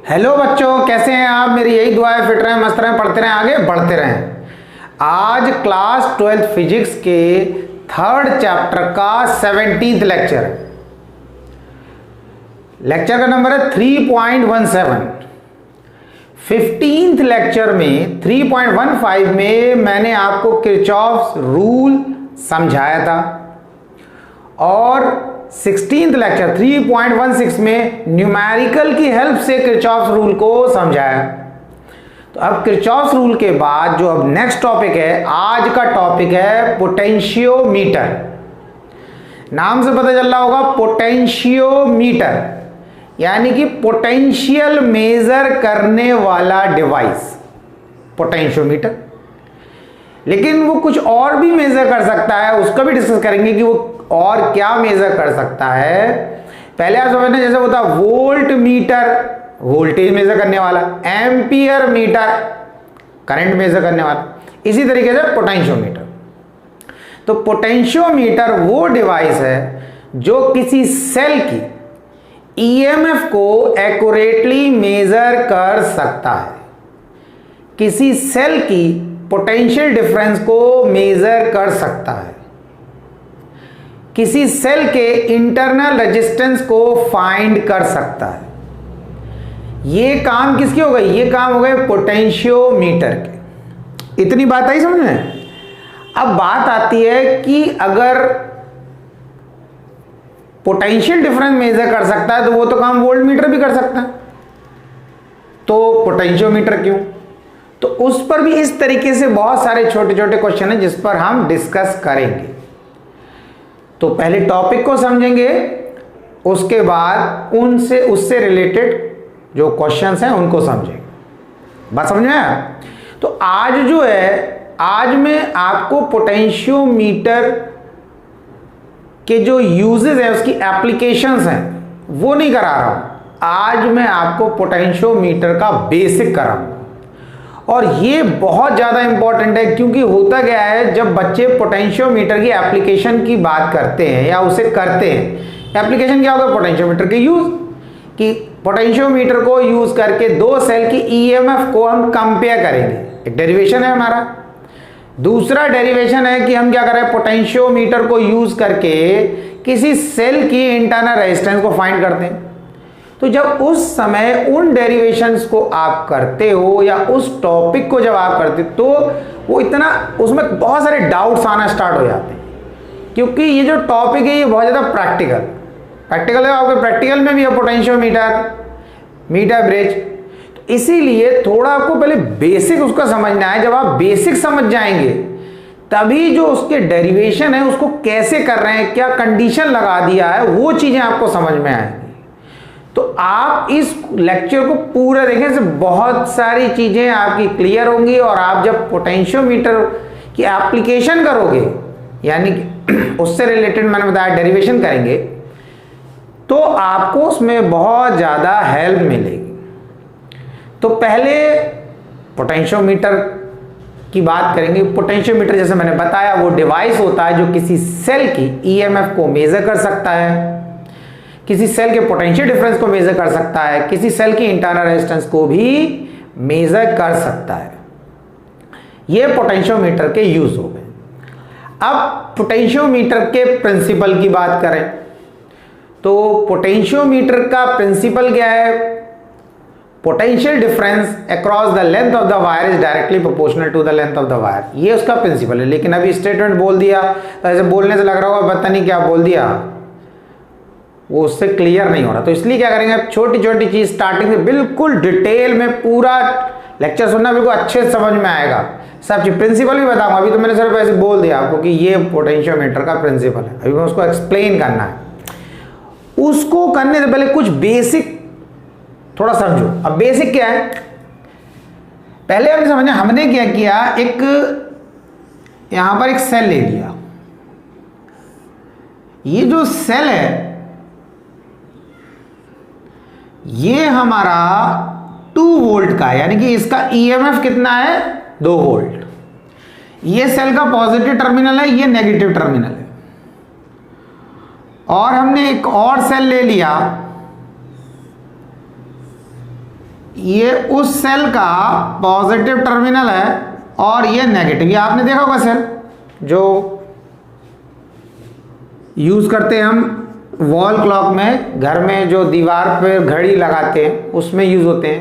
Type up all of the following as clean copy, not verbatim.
Hello बच्चों, कैसे हैं आप। मेरी यही दुआ है, फिट रहें, मस्त रहें, पढ़ते रहें, आगे बढ़ते रहें। आज क्लास 12 फिजिक्स के थर्ड चैप्टर का 17th लेक्चर है। लेक्चर का नंबर है 3.17। 15th लेक्चर में 3.15 में मैंने आपको किरचॉफ्स रूल समझाया था और 16th लेक्चर 3.16 में न्यूमेरिकल की हेल्प से किरचॉफ्स रूल को समझाया। तो अब किरचॉफ्स रूल के बाद जो अब नेक्स्ट टॉपिक है, आज का टॉपिक है पोटेंशियोमीटर। नाम से पता चल रहा होगा, पोटेंशियोमीटर यानी कि पोटेंशियल मेजर करने वाला डिवाइस पोटेंशियोमीटर। लेकिन वो कुछ और भी मेजर कर सकता है, उसका भी डिस्कस करेंगे कि वो और क्या मेजर कर सकता है। पहले आप समझना, जैसे होता वोल्ट मीटर वोल्टेज मेजर करने वाला, एम्पियर मीटर करंट मेजर करने वाला, इसी तरीके से पोटेंशियोमीटर। तो पोटेंशियोमीटर वो डिवाइस है जो किसी सेल की ईएमएफ को एक्यूरेटली मेजर कर सकता है, किसी सेल की पोटेंशियल डिफरेंस को मेजर कर सकता है, किसी सेल के इंटरनल रेजिस्टेंस को फाइंड कर सकता है। ये काम किसके हो गए? ये काम हो गए पोटेंशियोमीटर के। इतनी बात आई समझ में। अब बात आती है कि अगर पोटेंशियल डिफरेंस मेजर कर सकता है तो वो तो काम वोल्ट मीटर भी कर सकता है, तो पोटेंशियोमीटर क्यों? तो उस पर भी इस तरीके से बहुत सारे छोटे छोटे क्वेश्चन हैं जिस पर हम डिस्कस करेंगे। तो पहले टॉपिक को समझेंगे, उसके बाद उससे रिलेटेड जो क्वेश्चंस हैं उनको समझेंगे। बात समझ में आया? तो आज जो है, आज मैं आपको पोटेंशियोमीटर के जो यूजेस हैं, उसकी एप्लीकेशंस हैं, वो नहीं करा रहा हूं। आज मैं आपको पोटेंशियोमीटर का बेसिक कराऊंगा और ये बहुत ज़्यादा इंपॉर्टेंट है, क्योंकि होता क्या है, जब बच्चे पोटेंशियोमीटर की एप्लीकेशन की बात करते हैं या उसे करते हैं, एप्लीकेशन क्या होगा? पोटेंशियोमीटर के यूज, कि पोटेंशियोमीटर को यूज करके दो सेल की ईएमएफ को हम कंपेयर करेंगे। एक डेरिवेशन है हमारा। दूसरा डेरिवेशन है कि हम क्या कर रहे हैं, पोटेंशियोमीटर को यूज करके किसी सेल की इंटरनल रेजिस्टेंस को फाइंड करते हैं। तो जब उस समय उन डेरिवेशंस को आप करते हो या उस टॉपिक को जब आप करते हो, तो वो इतना, उसमें बहुत सारे डाउट्स आना स्टार्ट हो जाते हैं, क्योंकि ये जो टॉपिक है ये बहुत ज़्यादा प्रैक्टिकल है। आपके प्रैक्टिकल में भी है पोटेंशियोमीटर, मीटर ब्रिज। तो इसीलिए थोड़ा आपको पहले बेसिक उसका समझना है। जब आप बेसिक समझ जाएंगे तभी जो उसके डेरिवेशन है उसको कैसे कर रहे हैं, क्या कंडीशन लगा दिया है, वो चीज़ें आपको समझ में आएंगी। तो आप इस लेक्चर को पूरा देखें, से बहुत सारी चीजें आपकी क्लियर होंगी और आप जब पोटेंशियोमीटर की एप्लीकेशन करोगे, यानी कि उससे रिलेटेड मैंने बताया डेरिवेशन करेंगे, तो आपको उसमें बहुत ज़्यादा हेल्प मिलेगी। तो पहले पोटेंशियोमीटर की बात करेंगे। पोटेंशियोमीटर जैसे मैंने बताया वो डिवाइस होता है जो किसी सेल की ईएमएफ को मेजर कर सकता है, किसी सेल के पोटेंशियल डिफरेंस को मेजर कर सकता है, किसी सेल की इंटरनल रेजिस्टेंस को भी मेजर कर सकता है। ये पोटेंशियोमीटर के यूज हो गए। अब पोटेंशियोमीटर के प्रिंसिपल की बात करें तो पोटेंशियोमीटर का प्रिंसिपल क्या है? Potential difference across the length of the wire is directly proportional to the length of the wire. ये उसका प्रिंसिपल है। लेकिन अभी स्टेटमेंट बोल दिया तो ऐसे बोलने से लग रहा होगा पता नहीं क्या बोल दिया, वो उससे क्लियर नहीं हो रहा। तो इसलिए क्या करेंगे, अब छोटी छोटी चीज स्टार्टिंग से बिल्कुल डिटेल में पूरा लेक्चर सुनना, बिल्कुल अच्छे से समझ में आएगा। सब चीज प्रिंसिपल भी बताऊंगा। अभी तो मैंने सिर्फ ऐसे बोल दिया आपको कि ये पोटेंशियोमीटर का प्रिंसिपल है, अभी मैं उसको एक्सप्लेन करना है। उसको करने से पहले कुछ बेसिक थोड़ा समझो। अब बेसिक क्या है, पहले हमने समझा, हमने क्या किया, एक यहां पर एक सेल ले लिया। ये जो सेल है ये हमारा 2 वोल्ट का है, यानी कि इसका ईएमएफ कितना है? 2 वोल्ट। ये सेल का पॉजिटिव टर्मिनल है, ये नेगेटिव टर्मिनल है। और हमने एक और सेल ले लिया ये उस सेल का पॉजिटिव टर्मिनल है और ये नेगेटिव। ये आपने देखा होगा सेल जो यूज करते हैं हम वॉल क्लॉक में, घर में जो दीवार पे घड़ी लगाते हैं उसमें यूज होते हैं,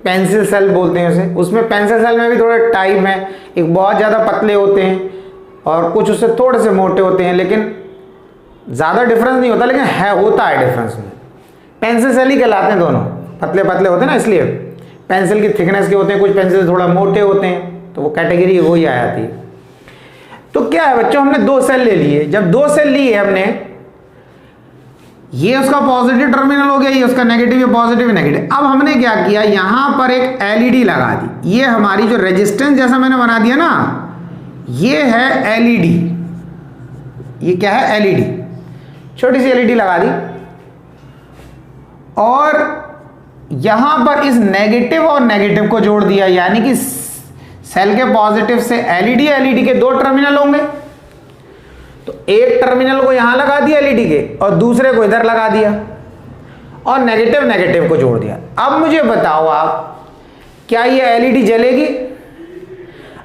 पेंसिल सेल बोलते हैं उसे। उसमें पेंसिल सेल में भी थोड़े टाइप हैं, एक बहुत ज़्यादा पतले होते हैं और कुछ उससे थोड़े से मोटे होते हैं, लेकिन ज़्यादा डिफरेंस नहीं होता, लेकिन है होता है डिफरेंस में। पेंसिल सेल ही कहलाते हैं दोनों, पतले पतले होते हैं ना, इसलिए पेंसिल की थिकनेस के होते हैं, कुछ पेंसिल थोड़ा मोटे होते हैं, तो वो कैटेगरी वो ही आ जाती है। तो क्या है बच्चों, हमने दो सेल ले लिए। जब दो सेल लिए हमने, ये उसका पॉजिटिव टर्मिनल हो गया, ये उसका नेगेटिव, ये पॉजिटिव नेगेटिव। अब हमने क्या किया, यहां पर एक एलईडी लगा दी। ये हमारी जो रेजिस्टेंस जैसा मैंने बना दिया ना, ये है एलईडी। ये क्या है, एलईडी, छोटी सी एलईडी लगा दी। और यहां पर इस नेगेटिव और नेगेटिव को जोड़ दिया, यानी कि सेल के पॉजिटिव से एलईडी, एलईडी के दो टर्मिनल होंगे, तो एक टर्मिनल को यहां लगा दिया एलईडी के और दूसरे को इधर लगा दिया और नेगेटिव नेगेटिव को जोड़ दिया। अब मुझे बताओ आप, क्या ये एलईडी जलेगी?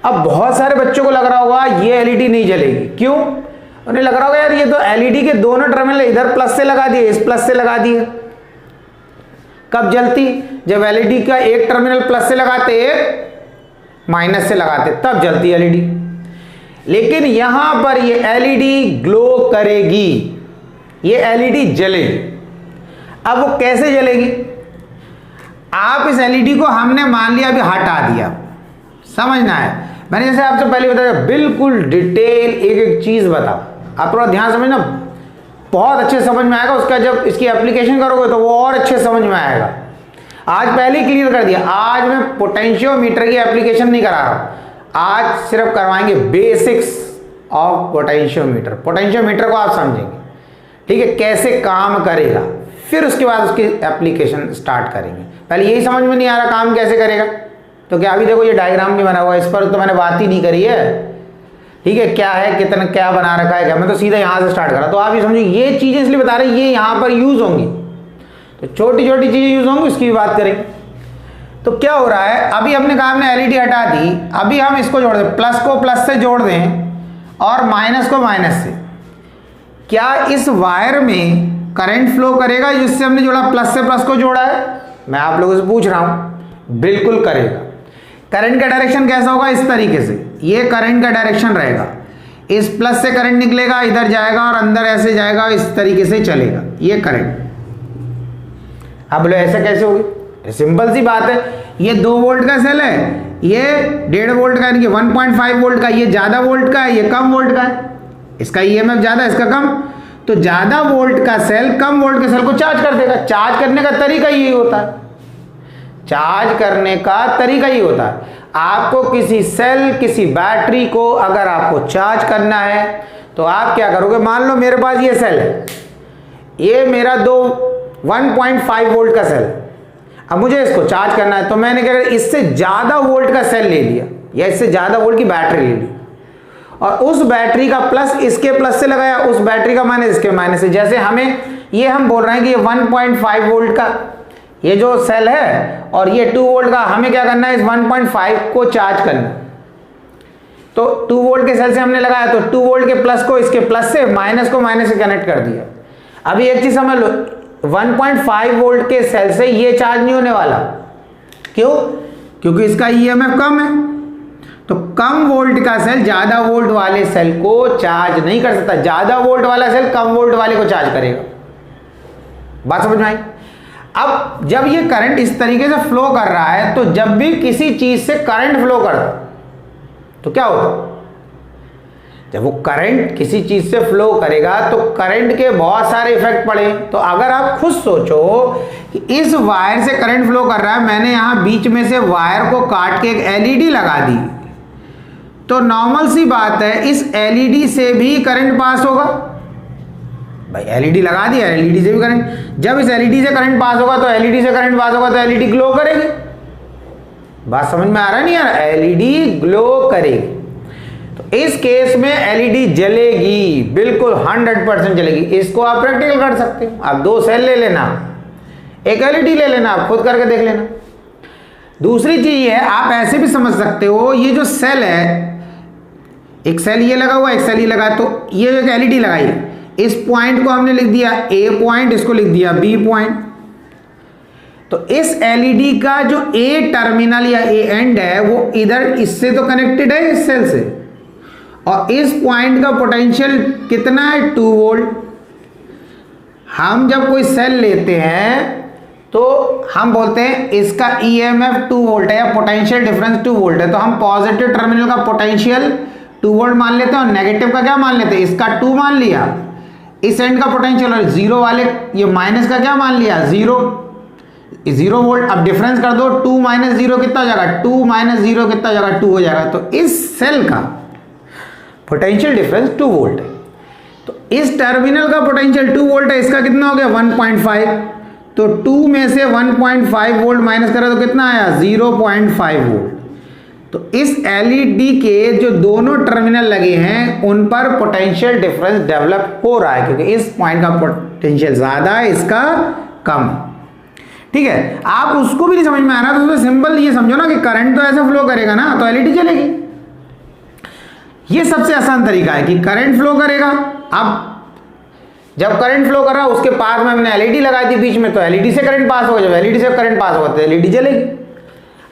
अब बहुत सारे बच्चों को लग रहा होगा ये एलईडी नहीं जलेगी। क्यों? उन्हें लग रहा होगा यार ये तो एलईडी के दोनों टर्मिनल इधर प्लस से लगा दिए, इस प्लस से लगा दिए। कब जलती? जब एलईडी का एक टर्मिनल प्लस से लगाते, एक माइनस से लगाते, तब जलती एलईडी। लेकिन यहां पर ये एलईडी ग्लो करेगी, ये एलईडी जलेगी। अब वो कैसे जलेगी? आप इस एलईडी को, हमने मान लिया अभी हटा दिया, समझना है। मैंने जैसे आपसे पहले बताया, बिल्कुल डिटेल एक एक चीज बताओ। आप थोड़ा ध्यान समझना, बहुत अच्छे समझ में आएगा। उसका जब इसकी एप्लीकेशन करोगे तो वो और अच्छे समझ में आएगा। आज पहले ही क्लियर कर दिया, आज मैं पोटेंशियोमीटर की एप्लीकेशन नहीं करा रहा हूं, आज सिर्फ करवाएंगे बेसिक्स ऑफ पोटेंशियोमीटर। पोटेंशियोमीटर को आप समझेंगे, ठीक है, कैसे काम करेगा, फिर उसके बाद उसकी एप्लीकेशन स्टार्ट करेंगे। पहले यही समझ में नहीं आ रहा काम कैसे करेगा, तो क्या अभी देखो ये डायग्राम नहीं बना हुआ, इस पर तो मैंने बात ही नहीं करी है, ठीक है। क्या है, कितना क्या बना रखा है, क्या, मैं तो सीधा यहां से स्टार्ट करा। तो आप ये समझिए, ये चीजें इसलिए बता रहे हैं, ये यहां पर यूज होंगी, तो छोटी छोटी चीजें यूज होंगी, उसकी भी बात करेंगे। तो क्या हो रहा है, अभी हमने कहा हमने एलईडी हटा दी, अभी हम इसको जोड़ दें, प्लस को प्लस से जोड़ दें और माइनस को माइनस से। क्या इस वायर में करंट फ्लो करेगा जिससे हमने जोड़ा, प्लस से प्लस को जोड़ा है? मैं आप लोगों से पूछ रहा हूं, बिल्कुल करेगा। करंट का डायरेक्शन कैसा होगा? इस तरीके से, ये करंट का डायरेक्शन रहेगा, इस प्लस से करंट निकलेगा, इधर जाएगा और अंदर ऐसे जाएगा, इस तरीके से चलेगा ये करंट। अब बोले ऐसे कैसे होगी? सिंपल सी बात है, ये 2 वोल्ट का सेल है, ये 1.5 वोल्ट का, यानी कि 1.5 वोल्ट का, ये ज्यादा वोल्ट का है, ये कम वोल्ट का है, इसका ईएमएफ ज्यादा, इसका कम। तो ज्यादा वोल्ट का सेल कम वोल्ट के सेल को चार्ज कर देगा। चार्ज करने का तरीका यही होता है, चार्ज करने का तरीका ही होता है। आपको किसी सेल, किसी बैटरी को अगर आपको चार्ज करना है तो आप क्या करोगे, मान लो मेरे पास ये सेल है, ये मेरा 1.5 वोल्ट का सेल, अब मुझे इसको चार्ज करना है, तो मैंने क्या करा, इससे ज्यादा वोल्ट का सेल ले लिया या इससे ज्यादा वोल्ट की बैटरी ले ली और उस बैटरी का प्लस इसके प्लस से लगाया, उस बैटरी का माइनस इसके माइनस से। जैसे हमें ये हम बोल रहे हैं कि ये 1.5 वोल्ट का ये जो सेल है और ये 2 वोल्ट का, हमें क्या करना है, इस 1.5 को चार्ज करना। तो 2 वोल्ट के सेल से हमने लगाया, तो 2 वोल्ट के प्लस को इसके प्लस से, माइनस को माइनस से कनेक्ट कर दिया। अभी एक चीज समझ लो, 1.5 वोल्ट के सेल से ये चार्ज नहीं होने वाला। क्यों? क्योंकि इसका ईएमएफ कम है, तो कम वोल्ट का सेल ज्यादा वोल्ट वाले सेल को चार्ज नहीं कर सकता, ज्यादा वोल्ट वाला सेल कम वोल्ट वाले को चार्ज करेगा। बात समझ में आई? अब जब ये करंट इस तरीके से फ्लो कर रहा है, तो जब भी किसी चीज से करंट फ्लो करता तो क्या होता, जब वो करंट किसी चीज से फ्लो करेगा तो करंट के बहुत सारे इफेक्ट पड़े। तो अगर आप खुद सोचो कि इस वायर से करंट फ्लो कर रहा है, मैंने यहां बीच में से वायर को काट के एक एलईडी लगा दी, तो नॉर्मल सी बात है इस एलईडी से भी करंट पास होगा। भाई एलईडी लगा दिया, एलईडी से भी करंट, जब इस एलईडी से करंट पास होगा तो एलईडी से करंट पास होगा तो एलईडी ग्लो करेगी। बात समझ में आ रहा नहीं यार? एलईडी ग्लो करेगी। तो इस केस में एलईडी जलेगी, बिल्कुल 100% जलेगी। इसको आप प्रैक्टिकल कर सकते हो, आप 2 सेल ले लेना, एक एलईडी ले लेना, आप खुद करके देख लेना। दूसरी चीज ये है, आप ऐसे भी समझ सकते हो, ये जो सेल है, एक सेल ये लगा हुआ, एक सेल ये लगा, तो ये एक एलईडी लगाई है, इस पॉइंट को हमने लिख दिया ए पॉइंट, इसको लिख दिया बी पॉइंट। तो इस एलईडी का जो ए टर्मिनल या ए एंड है वो इधर इससे तो कनेक्टेड है, इस सेल से, और इस पॉइंट का पोटेंशियल कितना है 2 वोल्ट। हम जब कोई सेल लेते हैं तो हम बोलते हैं इसका ईएमएफ 2 वोल्ट है या पोटेंशियल डिफरेंस 2 वोल्ट है, तो हम पॉजिटिव टर्मिनल का पोटेंशियल 2 वोल्ट मान लेते हैं और नेगेटिव का क्या मान लेते हैं, इसका 2 मान लिया, इस एंड का पोटेंशियल, और जीरो वाले ये माइनस का क्या मान लिया, 0 वोल्ट। अब डिफरेंस कर दो, 2 माइनस 0 कितना हो जाएगा, 2 माइनस 0 कितना हो जाएगा, 2 हो जाएगा। तो इस सेल का पोटेंशियल डिफरेंस 2 वोल्ट है। तो इस टर्मिनल का पोटेंशियल 2 वोल्ट है, इसका कितना हो गया 1.5, तो 2 में से 1.5 वोल्ट माइनस करा तो कितना आया 0.5 वोल्ट। तो इस एलईडी के जो दोनों टर्मिनल लगे हैं उन पर पोटेंशियल डिफरेंस डेवलप हो रहा है, क्योंकि इस पॉइंट का पोटेंशियल ज्यादा है, इसका कम है। ठीक है, आप उसको भी नहीं समझ में आ रहा तो उसमें सिंपल ये समझो ना कि करंट तो ऐसे फ्लो करेगा ना तो एलईडी चलेगी। ये सबसे आसान तरीका है कि करंट फ्लो करेगा। अब जब करंट फ्लो कर रहा है उसके पास में हमने एलईडी लगाई थी बीच में, तो एलईडी से करंट पास होगा, जब एलईडी से करंट पास होगा तो एलईडी जलेगी।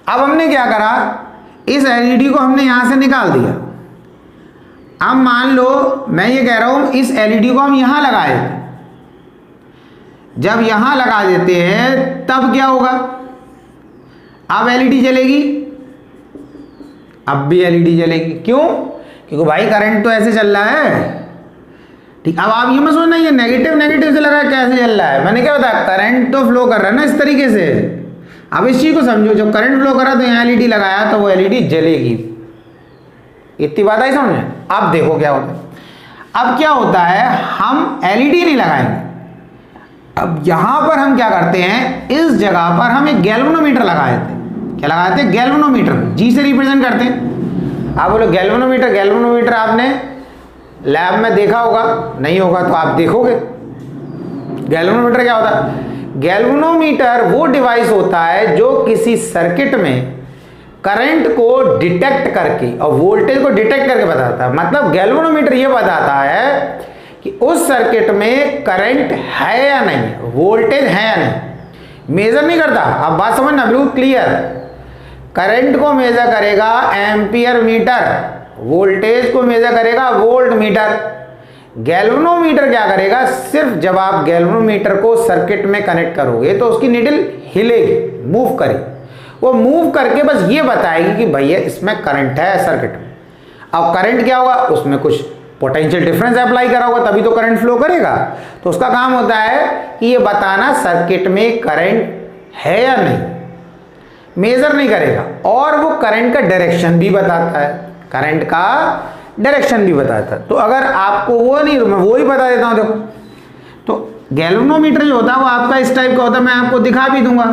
अब हमने क्या करा, इस एलईडी को हमने यहां से निकाल दिया। अब मान लो मैं ये कह रहा हूं इस एलईडी को हम यहां लगाए थे, जब यहां लगा देते हैं तब क्या होगा, अब एलईडी जलेगी, अब भी एलईडी जलेगी। क्यों, क्योंकि भाई करंट तो ऐसे चल रहा है। ठीक, अब आप ये मत सोचना ये नेगेटिव से लगा कैसे चल रहा है, मैंने क्या बताया, करंट तो फ्लो कर रहा है ना इस तरीके से। अब इस चीज को समझो, जब करंट फ्लो कर रहा है तो यहाँ एलईडी लगाया तो वो एलईडी जलेगी। इतनी बात आई समझ में। अब देखो क्या होता है, अब क्या होता है, हम एलईडी नहीं लगाएंगे, अब यहां पर हम क्या करते हैं, इस जगह पर हम एक गैल्वेनोमीटर लगाए थे। क्या लगाते हैं, गैल्वेनोमीटर, जी से रिप्रेजेंट करते हैं। आप बोलो गैल्वेनोमीटर आपने लैब में देखा होगा, नहीं होगा तो आप देखोगे। गैल्वेनोमीटर क्या होता है, गैल्वेनोमीटर वो डिवाइस होता है जो किसी सर्किट में करंट को डिटेक्ट करके और वोल्टेज को डिटेक्ट करके बताता है। मतलब गैल्वेनोमीटर ये बताता है कि उस सर्किट में करंट है या नहीं, वोल्टेज है या नहीं, मेजर नहीं करता। अब बात समझना बिल्कुल क्लियर, करंट को मेजर करेगा एम्पियर मीटर, वोल्टेज को मेजर करेगा वोल्ट मीटर। गैल्वेनोमीटर क्या करेगा, सिर्फ जब आप गैल्वेनोमीटर को सर्किट में कनेक्ट करोगे तो उसकी नीडल हिलेगी, मूव करेगी, वो मूव करके बस ये बताएगी कि भैया इसमें करंट है सर्किट में। अब करंट क्या होगा, उसमें कुछ पोटेंशियल डिफरेंस अप्लाई करा होगा तभी तो करंट फ्लो करेगा। तो उसका काम होता है कि ये बताना सर्किट में करंट है या नहीं, मेजर नहीं करेगा। और वो करंट का डायरेक्शन भी बताता है, करंट का डायरेक्शन भी बताता है। तो अगर आपको वो नहीं, मैं वो ही बता देता हूं। देखो, तो गैल्वेनोमीटर जो होता है वो आपका इस टाइप का होता है, मैं आपको दिखा भी दूंगा,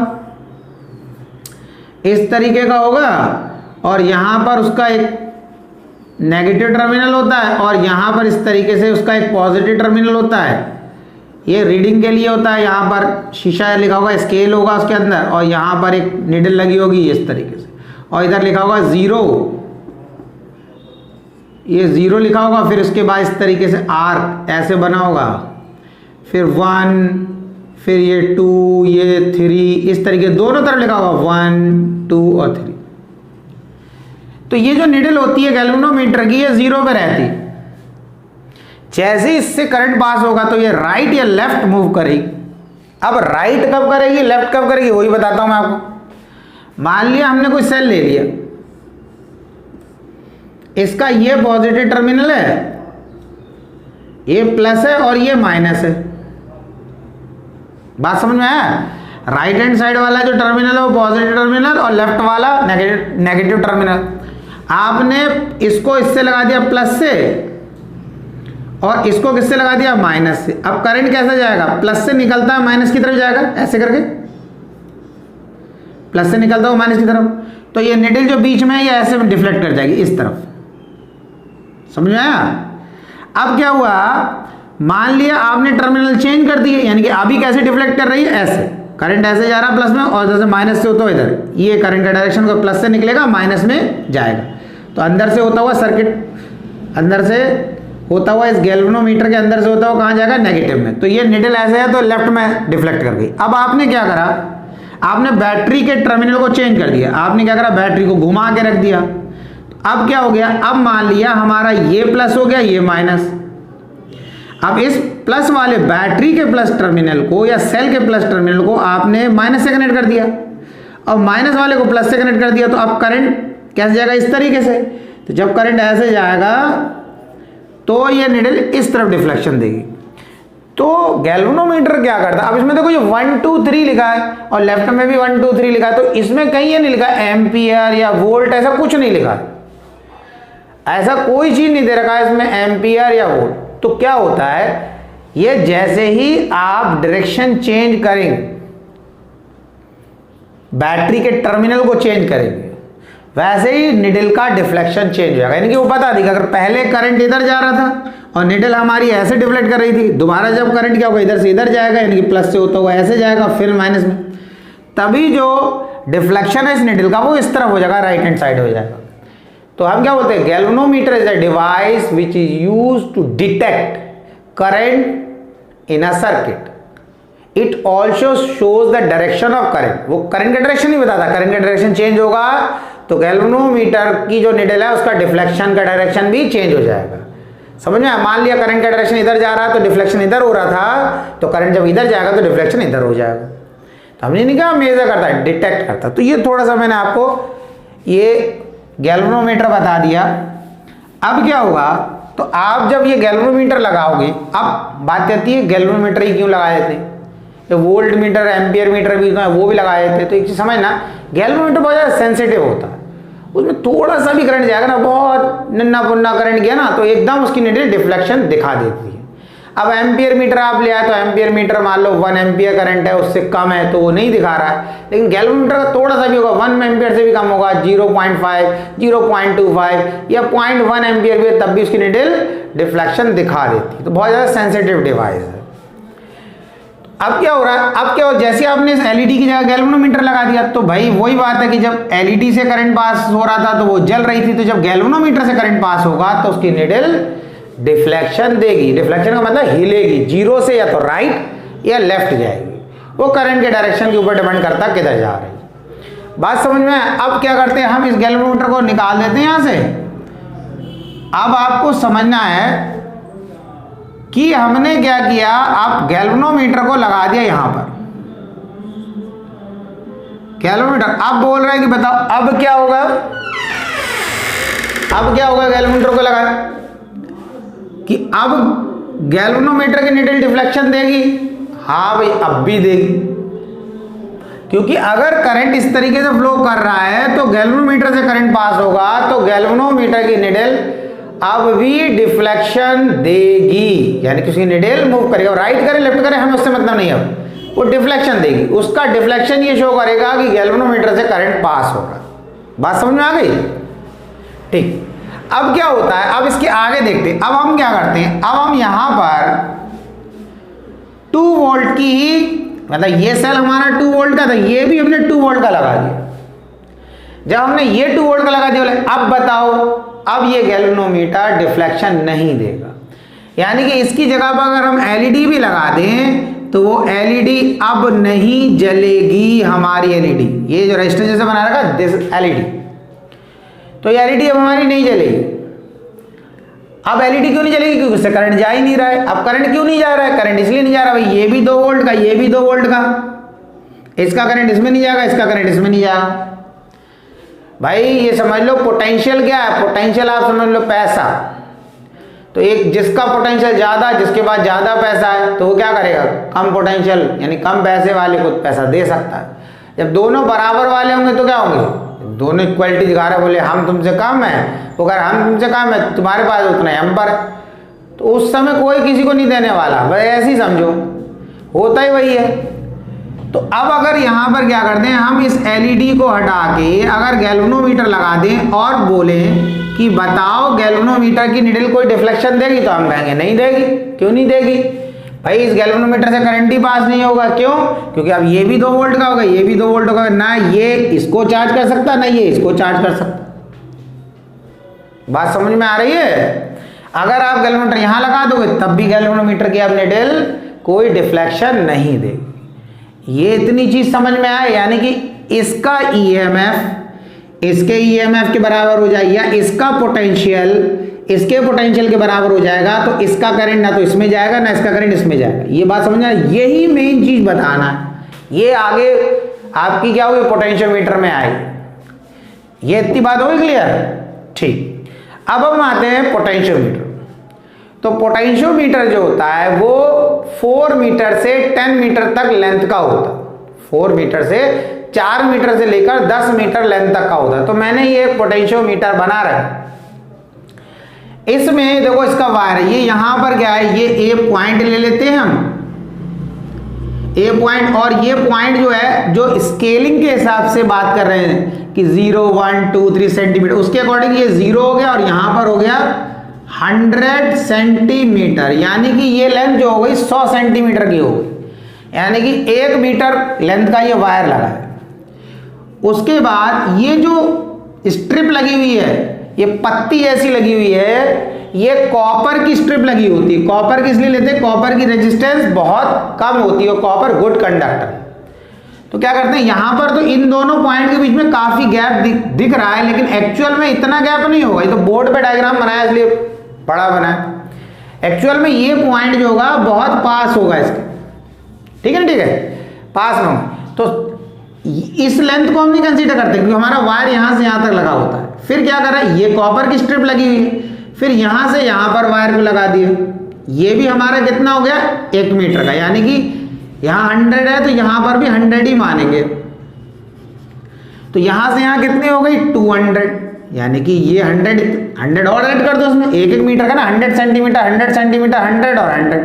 इस तरीके का होगा, और यहां पर उसका एक नेगेटिव टर्मिनल होता है और यहां पर इस तरीके से उसका एक पॉजिटिव टर्मिनल होता है। ये रीडिंग के लिए होता है, यहां पर शीशा लिखा होगा, स्केल होगा उसके अंदर, और यहां पर एक नीडल लगी होगी इस तरीके से, और इधर लिखा होगा 0, ये 0 लिखा होगा। फिर उसके बाद इस तरीके से आर्क ऐसे बना होगा, फिर 1, फिर ये 2, ये 3, इस तरीके दोनों तरफ लिखा होगा 1, 2 और 3। तो ये जो नीडल होती है गैल्वेनोमीटर की, ये 0 पे रहती। जैसे इससे करंट पास होगा तो ये राइट या लेफ्ट मूव करेगी। अब राइट कब करेगी, लेफ्ट कब करेगी, वही बताता हूं मैं आपको। मान लिया हमने कोई सेल ले लिया, इसका ये पॉजिटिव टर्मिनल है, ये प्लस है और ये माइनस है। बात समझ में आया, राइट हैंड साइड वाला जो टर्मिनल है वो पॉजिटिव टर्मिनल और लेफ्ट वाला नेगेटिव टर्मिनल। आपने इसको इससे लगा दिया प्लस से और इसको किससे लगा दिया, माइनस से। अब करंट कैसे जाएगा, प्लस से निकलता है माइनस की तरफ जाएगा, ऐसे करके प्लस से निकलता है माइनस की तरफ। तो ये निडल जो बीच में है ये ऐसे डिफ्लेक्ट कर जाएगी इस तरफ, समझ में आया। अब क्या हुआ, मान लिया आपने टर्मिनल चेंज कर दिए, यानी कि अभी कैसे डिफ्लेक्ट कर रही है, ऐसे। करंट ऐसे जा रहा है प्लस में, और जैसे माइनस से होता है इधर, ये करंट का डायरेक्शन को प्लस से निकलेगा, माइनस में जाएगा। तो अंदर से होता हुआ सर्किट, अंदर से होता हुआ इस गैल्वेनोमीटर के अंदर से होता हुआ कहाँ जाएगा, नेगेटिव में। तो ये निडल ऐसे है तो लेफ्ट में डिफ्लेक्ट कर गई। अब आपने क्या करा, आपने बैटरी के टर्मिनल को चेंज कर दिया। आपने क्या करा, बैटरी को घुमा के रख दिया। अब क्या हो गया, अब मान लिया हमारा ये प्लस हो गया, ये माइनस। अब इस प्लस वाले बैटरी के प्लस टर्मिनल को या सेल के प्लस टर्मिनल को आपने माइनस से कनेक्ट कर दिया, और माइनस वाले को प्लस से कनेक्ट कर दिया। तो अब करंट कैसे जाएगा, इस तरीके से। तो जब करंट ऐसे जाएगा तो ये निडल इस तरफ डिफ्लेक्शन देगी। तो गैल्वेनोमीटर क्या करता है, अब इसमें देखो ये 1 2 3 लिखा है और लेफ्ट में भी 1 2 3 लिखा है, तो इसमें कहीं ये नहीं लिखा एम्पियर या वोल्ट, ऐसा कुछ नहीं लिखा है, ऐसा कोई चीज नहीं दे रखा है इसमें एम्पियर या वोल्ट। तो क्या होता है, ये जैसे ही आप डायरेक्शन चेंज करेंगे, बैटरी के टर्मिनल को चेंज करेंगे, वैसे ही निडल का डिफ्लेक्शन चेंज हो जाएगा। यानी कि वो बता देगा, अगर पहले करंट इधर जा रहा था और निडल हमारी ऐसे डिफ्लेक्ट कर रही थी, दोबारा जब करंट क्या होगा, इधर से इधर जाएगा, यानी कि प्लस से होता हुआ ऐसे जाएगा, फिर माइनस में, तभी जो डिफ्लेक्शन है इस निडल का वो इस तरफ हो जाएगा, राइट हैंड साइड हो जाएगा। तो हम क्या बोलते हैं, galvanometer is a device which is used to detect current in a circuit. It also shows the direction of current. वो करंट का डायरेक्शन नहीं बताता, करंट का डायरेक्शन चेंज होगा तो गैल्वेनोमीटर की जो निडल है उसका डिफ्लेक्शन का डायरेक्शन भी चेंज हो जाएगा। समझ में? मान लिया करंट का डायरेक्शन इधर जा रहा है तो डिफ्लेक्शन इधर हो रहा था, तो करंट जब इधर जाएगा तो डिफ्लेक्शन इधर हो जाएगा। तो हमने नहीं कहा मेजर करता है, डिटेक्ट करता। तो ये थोड़ा सा मैंने आपको ये गैल्वेनोमीटर बता दिया। अब क्या होगा, तो आप जब ये गैल्वेनोमीटर लगाओगे, अब बात आती है गैल्वेनोमीटर ही क्यों लगाए थे, तो वोल्ट मीटर एम्पियर मीटर भी वो भी लगाए थे। तो एक चीज समझना, गैल्वेनोमीटर बहुत ज़्यादा सेंसिटिव होता है, उसमें थोड़ा सा भी करंट जाएगा ना, बहुत नन्ना पुन्ना करंट गया ना, तो एकदम उसकी निडल डिफ्लेक्शन दिखा देती है। अब एम्पियर मीटर आप ले आए तो एम्पियर मीटर मान लो 1 एम्पियर करंट है, उससे कम है तो वो नहीं दिखा रहा है, लेकिन गैल्वेनोमीटर का थोड़ा सा भी होगा, 1 एम्पियर से भी कम होगा, 0.5 0.25 या 0.1 एम्पियर भी, तब भी उसकी निडल डिफ्लेक्शन दिखा देती है। तो बहुत ज़्यादा सेंसिटिव डिवाइस है। अब क्या हो रहा है, अब क्या हो, जैसे आपने इस एलईडी की जगह गैल्वेनोमीटर लगा दिया, तो भाई वही बात है कि जब एलईडी से करंट पास हो रहा था तो वो जल रही थी, तो जब गैल्वेनोमीटर से करंट पास होगा तो उसकी निडल डिफ्लेक्शन देगी। डिफ्लेक्शन का मतलब हिलेगी, जीरो से या तो राइट या लेफ्ट जाएगी, वो करंट के डायरेक्शन के ऊपर डिपेंड करता है किधर जा रही है। बात समझ में? अब क्या करते हैं, हम इस गैल्वेनोमीटर को निकाल देते हैं यहां से। अब आपको समझना है कि हमने क्या किया, आप गैल्वेनोमीटर को लगा दिया यहां पर, गैल्वेनोमीटर। अब बोल रहे हैं कि बताओ अब क्या होगा, अब क्या होगा, गैल्वेनोमीटर को लगाया कि अब गैल्वेनोमीटर की निडल डिफ्लेक्शन देगी। हाँ भाई, अब भी देगी, क्योंकि अगर करंट इस तरीके से फ्लो कर रहा है तो गैल्वेनोमीटर से करंट पास होगा, तो गैल्वेनोमीटर की निडल अब भी डिफ्लेक्शन देगी, यानी कि उसकी निडल मूव करेगा, राइट करे लेफ्ट करे हमें उससे मतलब नहीं, अब वो डिफ्लेक्शन देगी। उसका डिफ्लेक्शन ये शो करेगा कि गैल्वेनोमीटर से करंट पास हो रहा। बात समझ में आ गई? ठीक। अब क्या होता है, अब इसके आगे देखते हैं। अब हम क्या करते हैं, अब हम यहां पर 2 वोल्ट की ही, मतलब ये सेल हमारा 2 वोल्ट का था, ये भी हमने 2 वोल्ट का लगा दिया। जब हमने ये 2 वोल्ट का लगा दिया, अब बताओ, अब ये गैल्वेनोमीटर डिफ्लेक्शन नहीं देगा, यानी कि इसकी जगह पर अगर हम एलईडी भी लगा दें तो वो एलईडी अब नहीं जलेगी। हमारी एलईडी, ये जो रजिस्टर जैसे बना रखा दिस एलईडी, तो ये एलईडी अब हमारी नहीं जलेगी। अब एलईडी क्यों नहीं जलेगी, क्योंकि उससे करंट जा ही नहीं रहा है। अब करंट क्यों नहीं जा रहा है, करंट इसलिए नहीं जा रहा भाई, ये भी 2 वोल्ट का, ये भी 2 वोल्ट का, इसका करंट इसमें नहीं जाएगा, इसका करंट इसमें नहीं जाएगा। भाई ये समझ लो पोटेंशियल क्या है, पोटेंशियल आप समझ लो पैसा। तो एक जिसका पोटेंशियल ज्यादा, जिसके पास ज्यादा पैसा है, तो वो क्या करेगा, कम पोटेंशियल यानी कम पैसे वाले को पैसा दे सकता है। जब दोनों बराबर वाले होंगे तो क्या होंगे, दोनों इक्वलिटी दिखा रहे, बोले हम तुमसे कम है, तो अगर हम तुमसे कम है तुम्हारे पास उतना है, हम पर, तो उस समय कोई किसी को नहीं देने वाला। भाई ऐसे ही समझो, होता ही वही है। तो अब अगर यहाँ पर क्या करते हैं, हम इस एलईडी को हटा के अगर गैल्वेनोमीटर लगा दें और बोलें कि बताओ गैल्वेनोमीटर की निडल कोई डिफ्लेक्शन देगी, तो हम कहेंगे नहीं देगी। क्यों नहीं देगी, भाई इस गैल्वेनोमीटर से करंट ही पास नहीं होगा, क्यों? क्योंकि अब ये भी 2 वोल्ट का होगा, ये भी 2 वोल्ट का, ना ये इसको चार्ज कर सकता ना ये इसको चार्ज कर सकता। बात समझ में आ रही है? अगर आप गैल्वेनोमीटर यहां लगा दोगे तब भी गैल्वेनोमीटर की अब निडल कोई डिफ्लेक्शन नहीं देगी। ये इतनी चीज समझ में आए, यानी कि इसका ईएमएफ इसके ईएमएफ के बराबर हो जाएगा, इसका पोटेंशियल इसके पोटेंशियल के बराबर हो जाएगा, तो इसका करंट ना तो इसमें जाएगा ना इसका करंट इसमें जाएगा। ये बात समझना, यही मेन चीज बताना है। ये आगे आपकी क्या होगी, पोटेंशियोमीटर में आएगी। ये इतनी बात होगी क्लियर? ठीक। अब हम आते हैं पोटेंशियोमीटर। तो पोटेंशियोमीटर जो होता है वो 4 मीटर से 10 मीटर तक लेंथ का होता है। 4 मीटर से 4 मीटर से लेकर 10 मीटर लेंथ तक का होता है। तो मैंने ये पोटेंशियोमीटर बना रखा। इसमें देखो इसका वायर है, ये यहां पर क्या है, ये ए पॉइंट ले लेते हैं हम, ए पॉइंट, और ये पॉइंट जो है जो स्केलिंग के हिसाब से बात कर रहे हैं कि 0 1 2 3 सेंटीमीटर, उसके अकॉर्डिंग ये 0 हो गया और यहां पर हो गया 100 सेंटीमीटर, यानी कि ये लेंथ जो हो गई 100 सेंटीमीटर की हो गई, यानी कि 1 मीटर लेंथ का ये वायर लगा है। उसके बाद ये जो स्ट्रिप लगी हुई है, ये पत्ती ऐसी लगी हुई है, ये कॉपर की स्ट्रिप लगी होती है। कॉपर किस लिए लेते हैं? कॉपर की रेजिस्टेंस बहुत कम होती है, कॉपर गुड कंडक्टर। तो क्या करते हैं, यहां पर तो इन दोनों पॉइंट के बीच में काफी गैप दिख रहा है, लेकिन एक्चुअल में इतना गैप नहीं होगा। ये तो बोर्ड पे डायग्राम बनाया इसलिए बड़ा बना है। एक्चुअल में ये पॉइंट जो होगा बहुत पास होगा इसके, ठीक है ना, ठीक है, पास में होगा। तो इस लेंथ को हम नहीं कंसीडर करते क्योंकि हमारा वायर यहां से यहां तक लगा होता है। फिर क्या कर रहा है, ये कॉपर की स्ट्रिप लगी हुई है, फिर यहां से यहां पर वायर को लगा दिया। ये भी हमारा कितना हो गया, 1 मीटर का, यानी कि यहां 100 है तो यहां पर भी 100 ही मानेंगे। तो यहां से यहां कितनी हो गई, 200, यानी कि ये 100 और ऐड कर दो उसमें, 1 मीटर का ना, 100 सेंटीमीटर 100 सेंटीमीटर 100 और 100,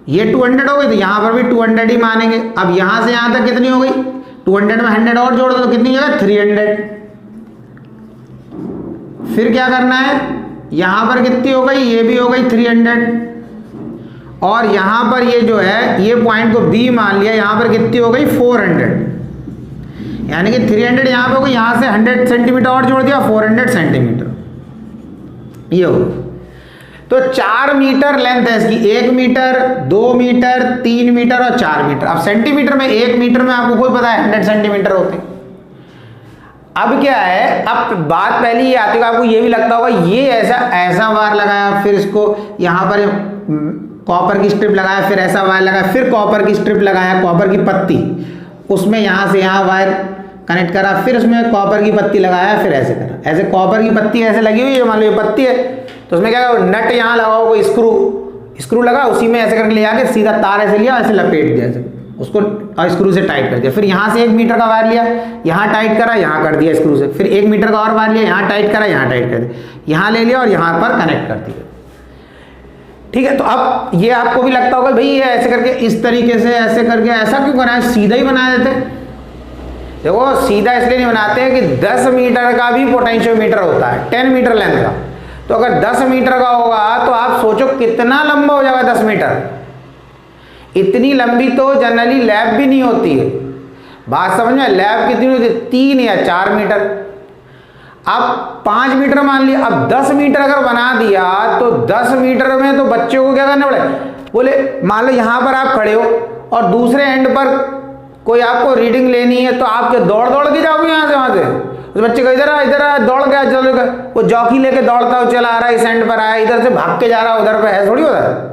ये 200 हो गई, तो यहां पर भी 200 ही मानेंगे। अब यहां से यहां तक कितनी हो गई, 200 में 100 और जोड़ दो तो कितनी जगह, 300। फिर क्या करना है, यहां पर कितनी हो गई, ये भी हो गई 300, और यहां पर ये जो है ये पॉइंट को B मान लिया, यहां पर कितनी हो गई 400, यानी कि 300 यहां पे हो गई, यहां से 100 सेंटीमीटर और जोड़ दिया, 400 सेंटीमीटर ये हो। तो 4 मीटर लेंथ है इसकी, 1 मीटर 2 मीटर 3 मीटर और 4 मीटर। अब सेंटीमीटर में, 1 मीटर में आपको कोई पता है 100 सेंटीमीटर होते हैं। अब क्या है, अब बात पहले ये आती है, आपको ये भी लगता होगा ये ऐसा वायर लगाया, फिर इसको यहां पर कॉपर की स्ट्रिप लगाया, फिर ऐसा वायर लगाया, फिर कॉपर की स्ट्रिप लगाया, कॉपर की पत्ती, उसमें यहां से यहां वायर कनेक्ट करा, फिर उसमें कॉपर की पत्ती लगाया, फिर ऐसे करा, ऐसे कॉपर की पत्ती ऐसे लगी हुई है, मान लो ये पत्ती है, तो उसमें क्या करो, नट यहाँ लगाओ, कोई स्क्रू लगा, उसी में ऐसे करके ले जाके सीधा तार ऐसे लिया, ऐसे लपेट दिया ऐसे उसको, और स्क्रू से टाइट कर दिया। फिर यहाँ से 1 मीटर का वायर लिया, यहाँ टाइट करा, यहाँ कर दिया स्क्रू से, फिर 1 मीटर का और वायर लिया, यहाँ टाइट करा, यहाँ टाइट कर दिया, यहाँ ले लिया और यहाँ पर कनेक्ट कर दिया। ठीक है, तो अब ये आपको भी लगता होगा भाई ये ऐसे करके इस तरीके से ऐसे करके ऐसा क्यों बनाया, सीधा ही बना देते। देखो सीधा इसलिए नहीं बनाते हैं कि 10 मीटर का भी पोटेंशियोमीटर होता है, 10 मीटर लेंथ का। तो अगर 10 मीटर का होगा तो आप सोचो कितना लंबा हो जाएगा 10 मीटर। इतनी लंबी तो जनरली लैब भी नहीं होती है। बात समझ में, लैब कितनी होती है, 3 या 4 मीटर। अब 5 मीटर मान लिया, अब 10 मीटर अगर बना दिया तो 10 मीटर में तो बच्चों को क्या करना पड़ेगा, बोले मान लो यहां पर आप खड़े हो और दूसरे एंड पर कोई आपको रीडिंग लेनी है, तो आप क्या दौड़ के जाओगे यहां से वहां से, उस बच्चे को इधर आ दौड़ गया, चलो वो जॉकी लेके दौड़ता हो चला आ रहा है, इस एंड पर आया, इधर से भाग के जा रहा है उधर पे, है थोड़ी होता है।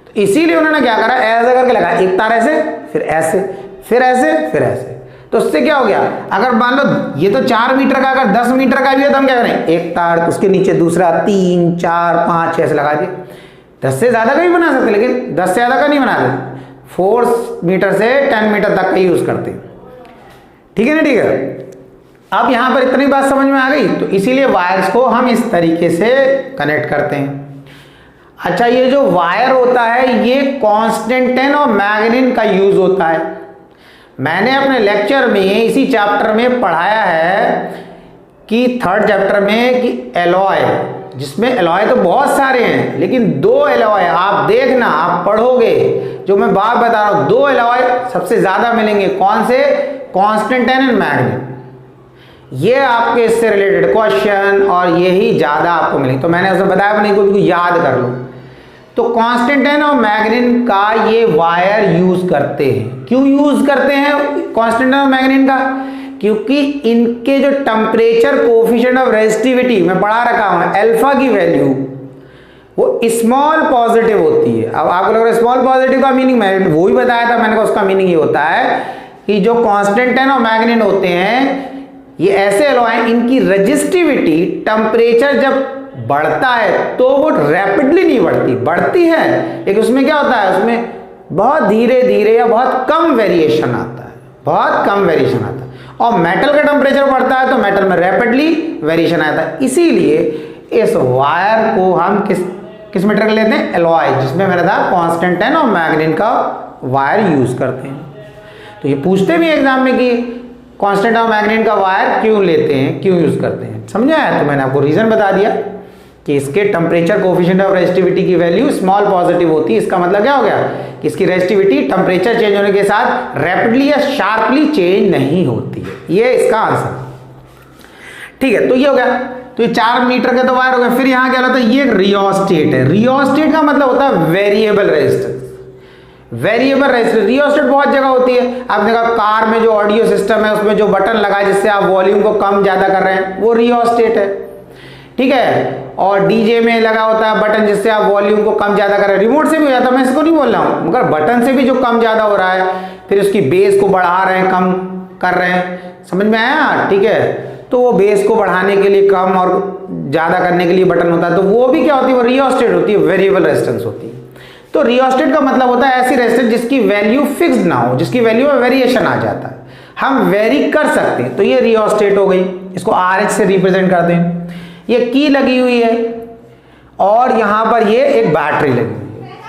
तो इसीलिए उन्होंने क्या करा, ऐसा करके लगाया, एक तार ऐसे, फिर ऐसे, फिर ऐसे, फिर ऐसे। तो उससे क्या हो गया, अगर मान लो ये तो 4 मीटर का, अगर 10 मीटर का भी है तो हम क्या करें, एक तार उसके नीचे दूसरा, 3 4 5 ऐसे लगा दिए। 10 से ज्यादा का भी बना सकते, लेकिन 10 से ज्यादा का नहीं बनाते, 4 मीटर से 10 मीटर तक का यूज करते हैं। ठीक है ना, ठीक है। अब यहां पर इतनी बात समझ में आ गई, तो इसीलिए वायर्स को हम इस तरीके से कनेक्ट करते हैं। अच्छा, ये जो वायर होता है ये कांस्टेंटाइन और मैग्नीन का यूज होता है। मैंने अपने लेक्चर में इसी चैप्टर में पढ़ाया है कि 3rd चैप्टर में कि एलॉय जिसमें एलॉय तो बहुत सारे हैं, लेकिन 2 एलॉय आप देखना, आप पढ़ोगे जो मैं बात बता रहा हूं, 2 एलॉय सबसे ज्यादा मिलेंगे। कौन से? Constant and मैग्नीन। ये आपके इससे रिलेटेड क्वेश्चन और यही ज्यादा आपको मिलेंगे। तो मैंने उसमें बताया नहीं, कोई याद कर लो। तो कांस्टेंट और मैग्नीन का ये वायर यूज करते हैं। क्यों यूज करते हैं कांस्टेंट और मैग्नीन का? क्योंकि इनके जो टेम्परेचर कोफिशिएंट ऑफ रेजिस्टिविटी मैं पढ़ा रखा हूं, अल्फा की वैल्यू वो स्मॉल पॉजिटिव होती है। अब आपको लग रहा है स्मॉल पॉजिटिव का मीनिंग, मैं वो ही बताया था, मैंने कहा उसका मीनिंग ये होता है कि जो कांस्टेंट और मैग्नीन होते हैं ये ऐसे एलॉय हैं, इनकी रेजिस्टिविटी टेम्परेचर जब बढ़ता है तो वो रैपिडली नहीं बढ़ती है, लेकिन उसमें क्या होता है, उसमें बहुत धीरे धीरे या बहुत कम वेरिएशन आता है, बहुत कम वेरिएशन आता है। और मेटल का टेम्परेचर बढ़ता है तो मेटल में रैपिडली वेरिएशन आता है। इसीलिए इस वायर को हम किस मेटेरियल लेते हैं? एलॉय, जिसमें मैंने था कांस्टेंट और मैग्नीन का वायर यूज करते हैं। तो ये पूछते भी एग्जाम में कि कांस्टेंट और मैग्नीन का वायर क्यों लेते हैं, क्यों यूज करते हैं, समझ आया? तो मैंने आपको रीजन बता दिया कि इसके टेम्परेचर कोफिशिएंट ऑफ रेजिस्टिविटी की वैल्यू स्मॉल पॉजिटिव होती है। इसका मतलब क्या हो गया कि इसकी रेजिस्टिविटी टेम्परेचर चेंज होने के साथ रैपिडली या शार्पली चेंज नहीं होती है। ये इसका आंसर, ठीक है। तो ये हो गया, तो ये 4 मीटर के तो वायर हो गए। फिर यहां क्या होता है, ये रियोस्टेट है। रियोस्टेट का मतलब होता है variable resistance. Variable resistance, rheostat बहुत जगह होती है। आपने कहा कार में जो ऑडियो सिस्टम है उसमें जो बटन लगा है जिससे आप वॉल्यूम को कम ज्यादा कर रहे हैं, वो रियोस्टेट है, ठीक है। और डीजे में लगा होता है बटन जिससे आप वॉल्यूम को कम ज्यादा कर रहे हैं। रिमोट से भी हो जाता है, मैं इसको नहीं बोल रहा हूं, मगर बटन से भी जो कम ज्यादा हो रहा है, फिर उसकी बेस को बढ़ा रहे हैं, कम कर रहे हैं, समझ में आया? ठीक है। तो वो बेस को बढ़ाने के लिए कम और ज्यादा करने के लिए बटन होता है, तो वो भी क्या होती है, वो रियोस्टेट होती है, वेरिएबल रेजिस्टेंस होती है। तो रियोस्टेट का मतलब होता है ऐसी रेजिस्टेंस जिसकी वैल्यू फिक्स्ड ना हो, जिसकी वैल्यू में वेरिएशन आ जाता है, हम वेरी कर सकते हैं। तो ये रियोस्टेट हो गई, इसको RH से रिप्रेजेंट करते हैं। ये की लगी हुई है और यहां पर ये एक बैटरी लगी हुई है।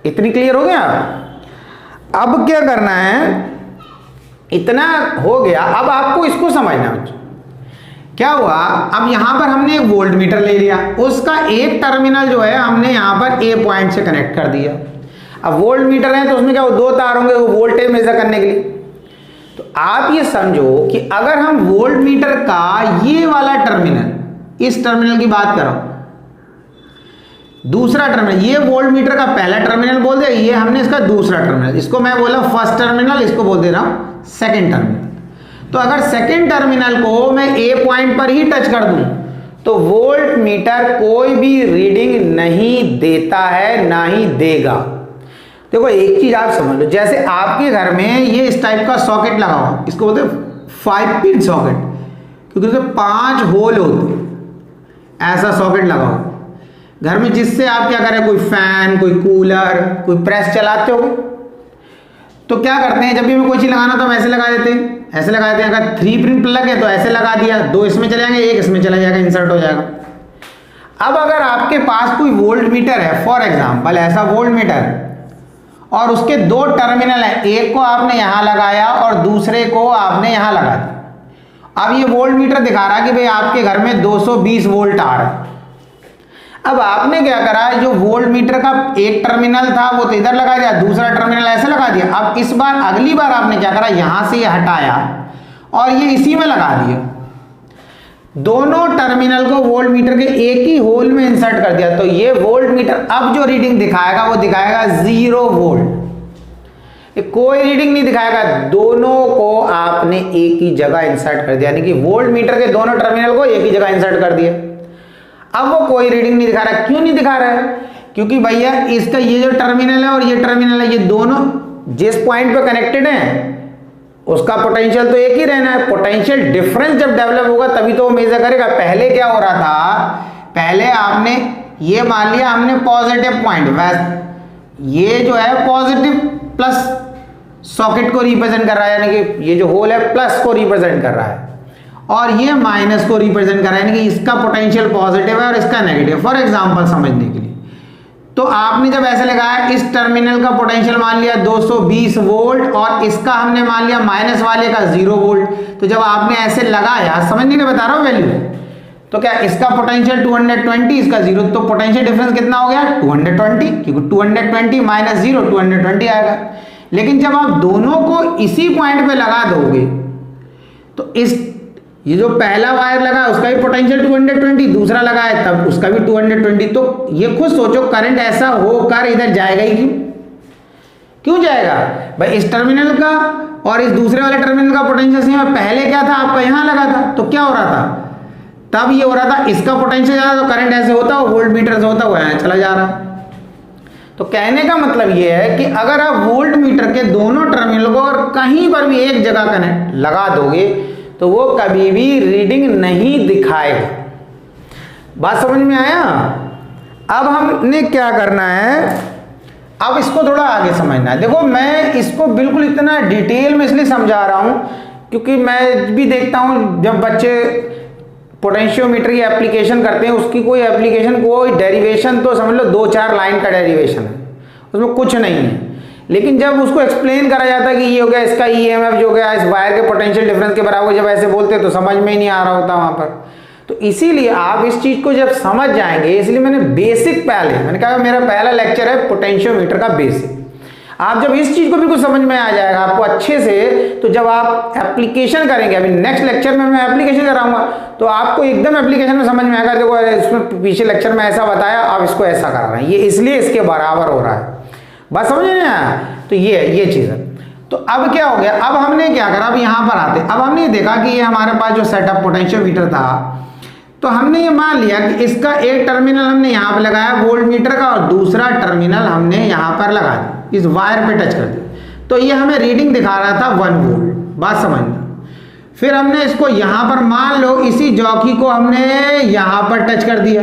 इतनी क्लियर हो गया? अब क्या करना है, इतना हो गया, अब आपको इसको समझना है। क्या हुआ, अब यहां पर हमने एक वोल्ट मीटर ले लिया, उसका एक टर्मिनल जो है हमने यहां पर A पॉइंट से कनेक्ट कर दिया। अब वोल्ट मीटर है तो उसमें क्या हो, 2 तार होंगे वो वोल्टेज मेजर करने के लिए। तो आप ये समझो कि अगर हम वोल्ट मीटर का ये वाला टर्मिनल, इस टर्मिनल की बात कर रहा हूं, दूसरा टर्मिनल, ये वोल्ट मीटर का पहला टर्मिनल बोल दे, ये हमने इसका दूसरा टर्मिनल, इसको मैं बोला फर्स्ट टर्मिनल, इसको बोल दे रहा हूं सेकंड टर्मिनल। तो अगर सेकंड टर्मिनल को मैं A पॉइंट पर ही टच कर दूं तो वोल्ट मीटर कोई भी रीडिंग नहीं देता है, ना ही देगा। देखो एक चीज आप समझ लो, जैसे आपके घर में ये इस टाइप का सॉकेट लगा हो, इसको बोलते हैं 5 पिन सॉकेट, क्योंकि उसमें 5 होल होते हैं। ऐसा सॉकेट लगा हो घर में, जिससे आप क्या करें, कोई फैन, कोई कूलर, कोई प्रेस चलाते हो, तो क्या करते हैं, जब भी हमें कोई चीज लगाना तो हम ऐसे लगा देते हैं, ऐसे लगा देते हैं। अगर 3 पिन प्लग है तो ऐसे लगा दिया, 2 इसमें चले जाएंगे, 1 इसमें चला जाएगा, इंसर्ट हो जाएगा। अब अगर आपके पास कोई वोल्ट मीटर है, फॉर एग्जाम्पल ऐसा वोल्ट मीटर, और उसके 2 टर्मिनल है, एक को आपने यहां लगाया और दूसरे को आपने यहां लगा दिया। अब ये वोल्ट मीटर दिखा रहा है कि भाई आपके घर में 220 वोल्ट आ रहा है। अब आपने क्या करा, जो वोल्ट मीटर का एक टर्मिनल था वो तो इधर लगा दिया, दूसरा टर्मिनल ऐसे लगा दिया। अब इस बार अगली बार आपने क्या करा, यहां से ये हटाया और ये इसी में लगा दिया, दोनों टर्मिनल को वोल्ट मीटर के एक ही होल में इंसर्ट कर दिया। तो ये वोल्ट मीटर अब जो रीडिंग दिखाएगा वो दिखाएगा 0 वोल्ट, कोई रीडिंग नहीं दिखाएगा। दोनों को आपने एक ही जगह इंसर्ट कर दिया, यानी कि वोल्ट मीटर के दोनों टर्मिनल को एक ही जगह इंसर्ट कर दिया। अब वो कोई रीडिंग नहीं दिखा रहा। क्यों नहीं दिखा रहा है? क्योंकि भैया इसका ये जो टर्मिनल है और ये टर्मिनल है, ये दोनों जिस पॉइंट पे कनेक्टेड हैं उसका पोटेंशियल तो एक ही रहना है। पोटेंशियल डिफरेंस जब डेवलप होगा तभी तो वो मेजर करेगा। पहले क्या हो रहा था, पहले आपने ये मान लिया हमने पॉजिटिव पॉइंट, ये जो है पॉजिटिव प्लस सॉकेट को रिप्रेजेंट कर रहा है, यानी कि ये जो होल है प्लस को रिप्रेजेंट कर रहा है, और ये माइनस को रिप्रेजेंट कर रहा है, यानी कि इसका पोटेंशियल पॉजिटिव है और इसका नेगेटिव। फॉर एग्जांपल समझने के लिए, तो आपने जब ऐसे लगाया, इस टर्मिनल का पोटेंशियल मान लिया 220 वोल्ट और इसका हमने मान लिया माइनस वाले का 0 वोल्ट। तो जब आपने ऐसे लगाया, समझने के बता रहा हूं वैल्यू, तो क्या इसका पोटेंशियल 220, इसका 0, तो पोटेंशियल डिफरेंस कितना हो गया 220, क्योंकि 220 माइनस 0 220 आएगा। लेकिन जब आप दोनों को इसी पॉइंट पे लगा दोगे तो ये जो पहला वायर लगा उसका भी पोटेंशियल 220, दूसरा लगा है तब उसका भी 220, तो ये खुद सोचो करंट ऐसा होकर इधर जाएगा ही क्यों जाएगा भाई? इस टर्मिनल का और इस दूसरे वाले टर्मिनल का पोटेंशियल सेम है। पहले क्या था आपका यहां लगा था तो क्या हो रहा था, तब ये हो रहा था इसका पोटेंशियल ज्यादा तो करंट ऐसे होता है, वोल्ट मीटर से होता हुआ यहां चला जा रहा है। तो कहने का मतलब ये है कि अगर आप वोल्ट मीटर के दोनों टर्मिनल को और कहीं पर भी एक जगह कनेक्ट लगा दोगे तो वो कभी भी रीडिंग नहीं दिखाएगा। बात समझ में आया? अब हमने क्या करना है, अब इसको थोड़ा आगे समझना है। देखो मैं इसको बिल्कुल इतना डिटेल में इसलिए समझा रहा हूं क्योंकि मैं भी देखता हूं जब बच्चे पोटेंशियोमीटर की एप्लीकेशन करते हैं, उसकी कोई एप्लीकेशन कोई डेरिवेशन तो समझ लो 2-4 लाइन का डेरिवेशन है, उसमें कुछ नहीं है। लेकिन जब उसको एक्सप्लेन करा जाता है कि ये हो गया इसका ईएमएफ जो गया इस वायर के पोटेंशियल डिफरेंस के बराबर, जब ऐसे बोलते हैं तो समझ में ही नहीं आ रहा होता वहां पर। तो इसीलिए आप इस चीज को जब समझ जाएंगे, इसलिए मैंने बेसिक मैंने कहा मेरा पहला लेक्चर है पोटेंशियोमीटर का बेसिक। आप जब इस चीज को भी कुछ समझ में आ जाएगा आपको अच्छे से, तो जब आप एप्लीकेशन करेंगे, अभी नेक्स्ट लेक्चर में मैं एप्लीकेशन कराऊंगा तो आपको एकदम एप्लीकेशन में समझ में आएगा। देखो इसमें पीछे लेक्चर में ऐसा बताया, आप इसको ऐसा करा रहे हैं, ये इसलिए इसके बराबर हो रहा है। बात समझ में आया? तो ये चीज है। तो अब क्या हो गया, अब हमने क्या करा, अब यहां पर आते, अब हमने देखा कि ये हमारे पास जो सेटअप पोटेंशियोमीटर था, तो हमने ये मान लिया कि इसका एक टर्मिनल हमने यहां पर लगाया वोल्ट मीटर का और दूसरा टर्मिनल हमने यहां पर लगा दिया, इस वायर पे टच कर दिया, तो ये हमें रीडिंग दिखा रहा था 1 वोल्ट। बात समझना। फिर हमने इसको यहां पर मान लो इसी जॉकी को हमने यहां पर टच कर दिया,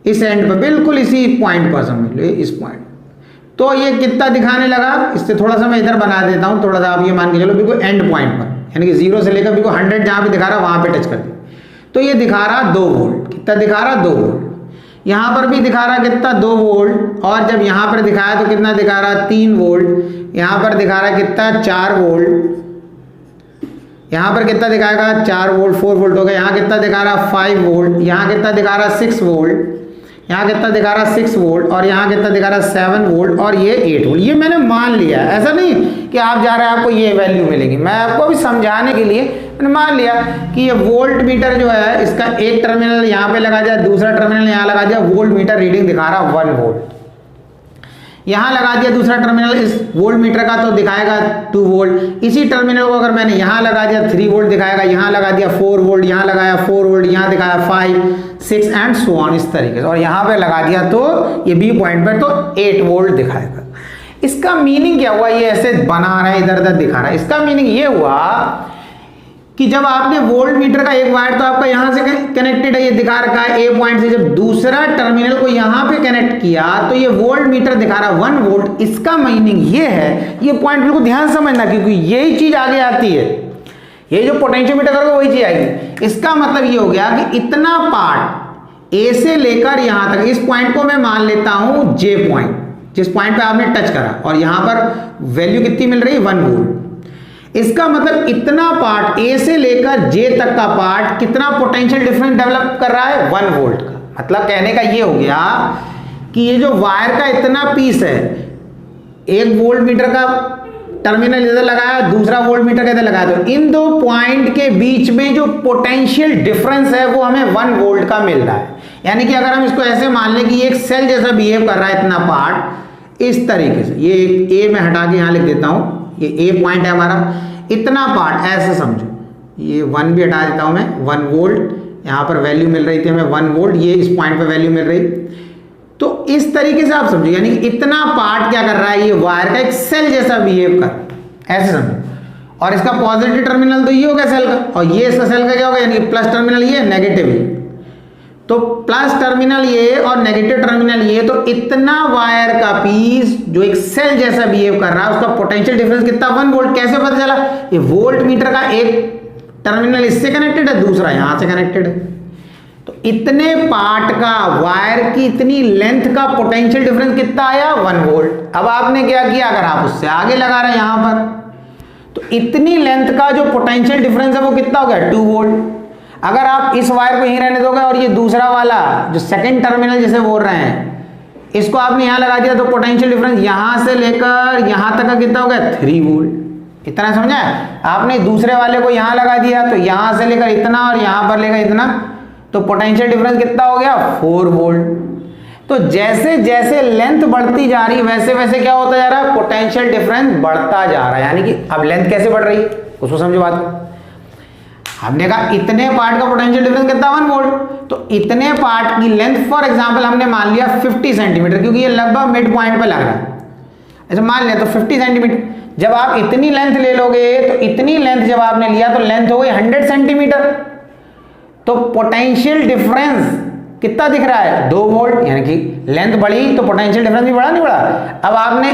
इस एंड पर, बिल्कुल इसी पॉइंट पर समझ लो, इस पॉइंट। तो ये कितना दिखाने लगा, इससे थोड़ा सा मैं इधर बना देता हूं, थोड़ा सा आप ये मान के चलो बिल्कुल एंड पॉइंट पर, यानी कि 0 से लेकर बिल्कुल 100 जहां पे दिखा रहा वहां पे टच कर दिया, तो ये दिखा रहा 2 वोल्ट। कितना दिखा रहा 2 वोल्ट। यहां पर भी दिखा रहा कितना 2 वोल्ट, और जब यहां पर दिखाया तो कितना दिखा रहा 3 वोल्ट। यहां पर दिखा रहा कितना 4 वोल्ट, यहां पर कितना दिखाएगा 4 वोल्ट, 4 वोल्ट हो गया। यहां कितना दिखा रहा 5 वोल्ट, यहां कितना दिखा रहा 6 वोल्ट, यहाँ कितना दिखा रहा 6 वोल्ट, और यहाँ कितना दिखा रहा 7 वोल्ट, और ये 8 वोल्ट। ये मैंने मान लिया, ऐसा नहीं कि आप जा रहे हैं आपको ये वैल्यू मिलेगी, मैं आपको अभी समझाने के लिए मैंने मान लिया कि ये वोल्ट मीटर जो है इसका एक टर्मिनल यहाँ पे लगा दिया, दूसरा टर्मिनल यहाँ लगा दिया, वोल्ट मीटर रीडिंग दिखा रहा 1 वोल्ट। यहाँ लगा दिया दूसरा टर्मिनल इस वोल्ट मीटर का तो दिखाएगा 2 वोल्ट। इसी टर्मिनल को अगर मैंने यहाँ लगा दिया 3 वोल्ट दिखाएगा, यहाँ लगा दिया 4 वोल्ट, यहाँ लगाया 4 वोल्ट, यहाँ दिखाया 5, 6 एंड सो ऑन, इस तरीके से। और यहाँ पे लगा दिया तो ये बी पॉइंट पर तो 8 वोल्ट दिखाएगा। इसका मीनिंग क्या हुआ, ये ऐसे बना रहा है इधर उधर दिखा रहा है, इसका मीनिंग ये हुआ कि जब आपने वोल्ट मीटर का एक वायर तो आपका यहां से कनेक्टेड है, ये दिखा रखा है ए पॉइंट से, जब दूसरा टर्मिनल को यहां पे कनेक्ट किया तो ये वोल्ट मीटर दिखा रहा 1 वोल्ट। इसका मीनिंग ये है, ये पॉइंट बिल्कुल ध्यान समझना क्योंकि यही चीज आगे आती है, ये जो पोटेंशियोमीटर करोगे वही चीज आएगी। इसका मतलब ये हो गया कि इतना पार्ट ए से लेकर यहां तक, इस पॉइंट को मैं मान लेता हूं जे पॉइंट, जिस पॉइंट पे आपने टच करा, और यहां पर वैल्यू कितनी मिल रही है 1 वोल्ट। इसका मतलब इतना पार्ट ए से लेकर जे तक का पार्ट कितना पोटेंशियल डिफरेंस डेवलप कर रहा है 1 वोल्ट का। मतलब कहने का ये हो गया कि ये जो वायर का इतना पीस है, एक वोल्ट मीटर का टर्मिनल इधर लगाया, दूसरा वोल्ट मीटर का इधर लगाया, तो इन दो पॉइंट के बीच में जो पोटेंशियल डिफरेंस है वो हमें 1 वोल्ट का मिल रहा है। यानी कि अगर हम इसको ऐसे मान लें कि एक सेल जैसा बिहेव कर रहा है इतना पार्ट, इस तरीके से, ये ए में हटा के यहां लिख देता हूं, ये ए पॉइंट है हमारा, इतना पार्ट ऐसे समझो, ये 1 भी हटा देता हूं मैं, 1 वोल्ट, यहां पर वैल्यू मिल रही थी हमें 1 वोल्ट, ये इस पॉइंट पे वैल्यू मिल रही, तो इस तरीके से आप समझो, यानी कि इतना पार्ट क्या कर रहा है, ये वायर का एक सेल जैसा बिहेव कर, ऐसे समझो। और इसका पॉजिटिव टर्मिनल तो ये हो गया सेल का, और ये इसका सेल का क्या होगा, यानी कि प्लस टर्मिनल ये, नेगेटिव ये, तो प्लस टर्मिनल ये और नेगेटिव टर्मिनल ये, तो इतना वायर का पीस जो एक सेल जैसा बिहेव कर रहा है उसका पोटेंशियल डिफरेंस कितना 1 वोल्ट। कैसे पता चला, ये वोल्ट मीटर का एक टर्मिनल इससे कनेक्टेड है, दूसरा यहां से कनेक्टेड है, तो इतने पार्ट का वायर की इतनी लेंथ का पोटेंशियल डिफरेंस कितना आया 1 वोल्ट। अब आपने क्या किया, अगर आप उससे आगे लगा रहे हैं यहां पर, तो इतनी लेंथ का जो पोटेंशियल डिफरेंस है वो कितना हो गया 2 वोल्ट। अगर आप इस वायर को यहीं रहने दोगे और ये दूसरा वाला जो सेकंड टर्मिनल जिसे बोल रहे हैं इसको आपने यहां लगा दिया, तो पोटेंशियल डिफरेंस यहां से लेकर यहां तक का कितना हो गया 3 वोल्ट। इतना समझा? आपने दूसरे वाले को यहां लगा दिया तो यहां से लेकर इतना और यहां पर लेकर इतना, तो पोटेंशियल डिफरेंस कितना हो गया 4 वोल्ट। तो जैसे जैसे लेंथ बढ़ती जा रही है वैसे वैसे क्या होता जा रहा है, पोटेंशियल डिफरेंस बढ़ता जा रहा है। यानी कि अब लेंथ कैसे बढ़ रही है उसको समझो बात को। हमने कहा इतने पार्ट का पोटेंशियल डिफरेंस कितना 1 वोल्ट, तो इतने पार्ट की लेंथ फॉर एग्जांपल हमने मान लिया 50 सेंटीमीटर, क्योंकि ये लगभग मिड पॉइंट पे लग रहा है। ऐसे मान लिया तो 50 सेंटीमीटर, जब आप इतनी लेंथ ले लोगे तो इतनी लेंथ जब आपने लिया तो लेंथ हो गई 100 सेंटीमीटर, तो पोटेंशियल डिफरेंस कितना दिख रहा है 2 वोल्ट। यानी कि लेंथ बढ़ी तो पोटेंशियल डिफरेंस भी बढ़ा नहीं बढ़ा। अब आपने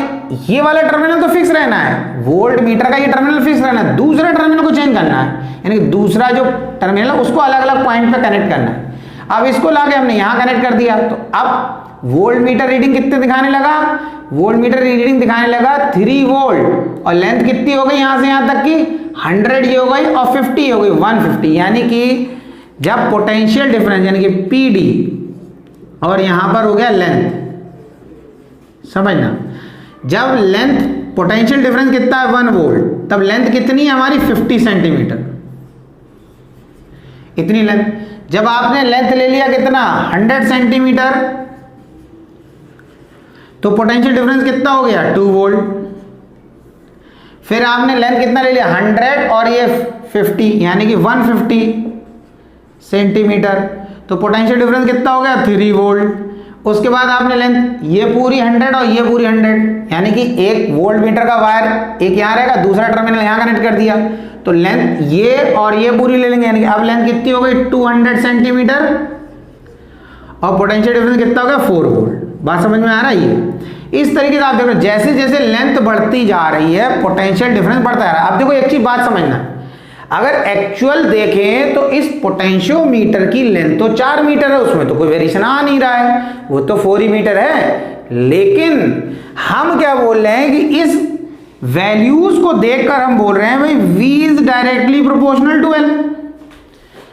ये वाला टर्मिनल तो फिक्स रहना है, वोल्ट मीटर का ये टर्मिनल फिक्स रहना है, दूसरे टर्मिनल को चेंज करना है, यानी कि दूसरा जो टर्मिनल है उसको अलग अलग पॉइंट पे कनेक्ट करना है। अब इसको लाके हमने यहां कनेक्ट कर दिया, तो अब वोल्ट मीटर रीडिंग कितने दिखाने लगा, वोल्ट मीटर रीडिंग दिखाने लगा 3 वोल्ट, और लेंथ कितनी हो गई यहां से यहां तक की 100 ये हो गई और 50 हो गई 150। यानी कि जब पोटेंशियल डिफरेंस यानी कि पीडी और यहां पर हो गया लेंथ, समझना, जब लेंथ पोटेंशियल डिफरेंस कितना है 1 वोल्ट, तब लेंथ कितनी है हमारी 50 सेंटीमीटर, इतनी लेंथ। जब आपने लेंथ ले लिया कितना 100 सेंटीमीटर, तो पोटेंशियल डिफरेंस कितना हो गया 2 वोल्ट। फिर आपने लेंथ कितना ले लिया 100 और ये 50 यानी कि 150 सेंटीमीटर, तो पोटेंशियल डिफरेंस कितना हो गया 3 वोल्ट। उसके बाद आपने लेंथ ये पूरी 100 और ये पूरी 100, यानी कि एक वोल्ट मीटर का वायर एक यहाँ रहेगा, दूसरा टर्मिनल यहाँ कनेक्ट कर दिया, तो लेंथ ये और ये पूरी ले लेंगे, यानी कि अब लेंथ कितनी हो गई 200 सेंटीमीटर और पोटेंशियल डिफरेंस कितना हो गया 4 वोल्ट। बात समझ में आ रही है? इस तरीके से आप देखो जैसे जैसे लेंथ बढ़ती जा रही है पोटेंशियल डिफरेंस बढ़ता जा रहा है। अब देखो एक चीज बात समझना, अगर एक्चुअल देखें तो इस पोटेंशियोमीटर की लेंथ तो 4 मीटर है, उसमें तो कोई वेरिएशन आ नहीं रहा है, वो तो 4 ही मीटर है। लेकिन हम क्या बोल रहे हैं कि इस वैल्यूज को देखकर हम बोल रहे हैं भाई V is directly proportional to L।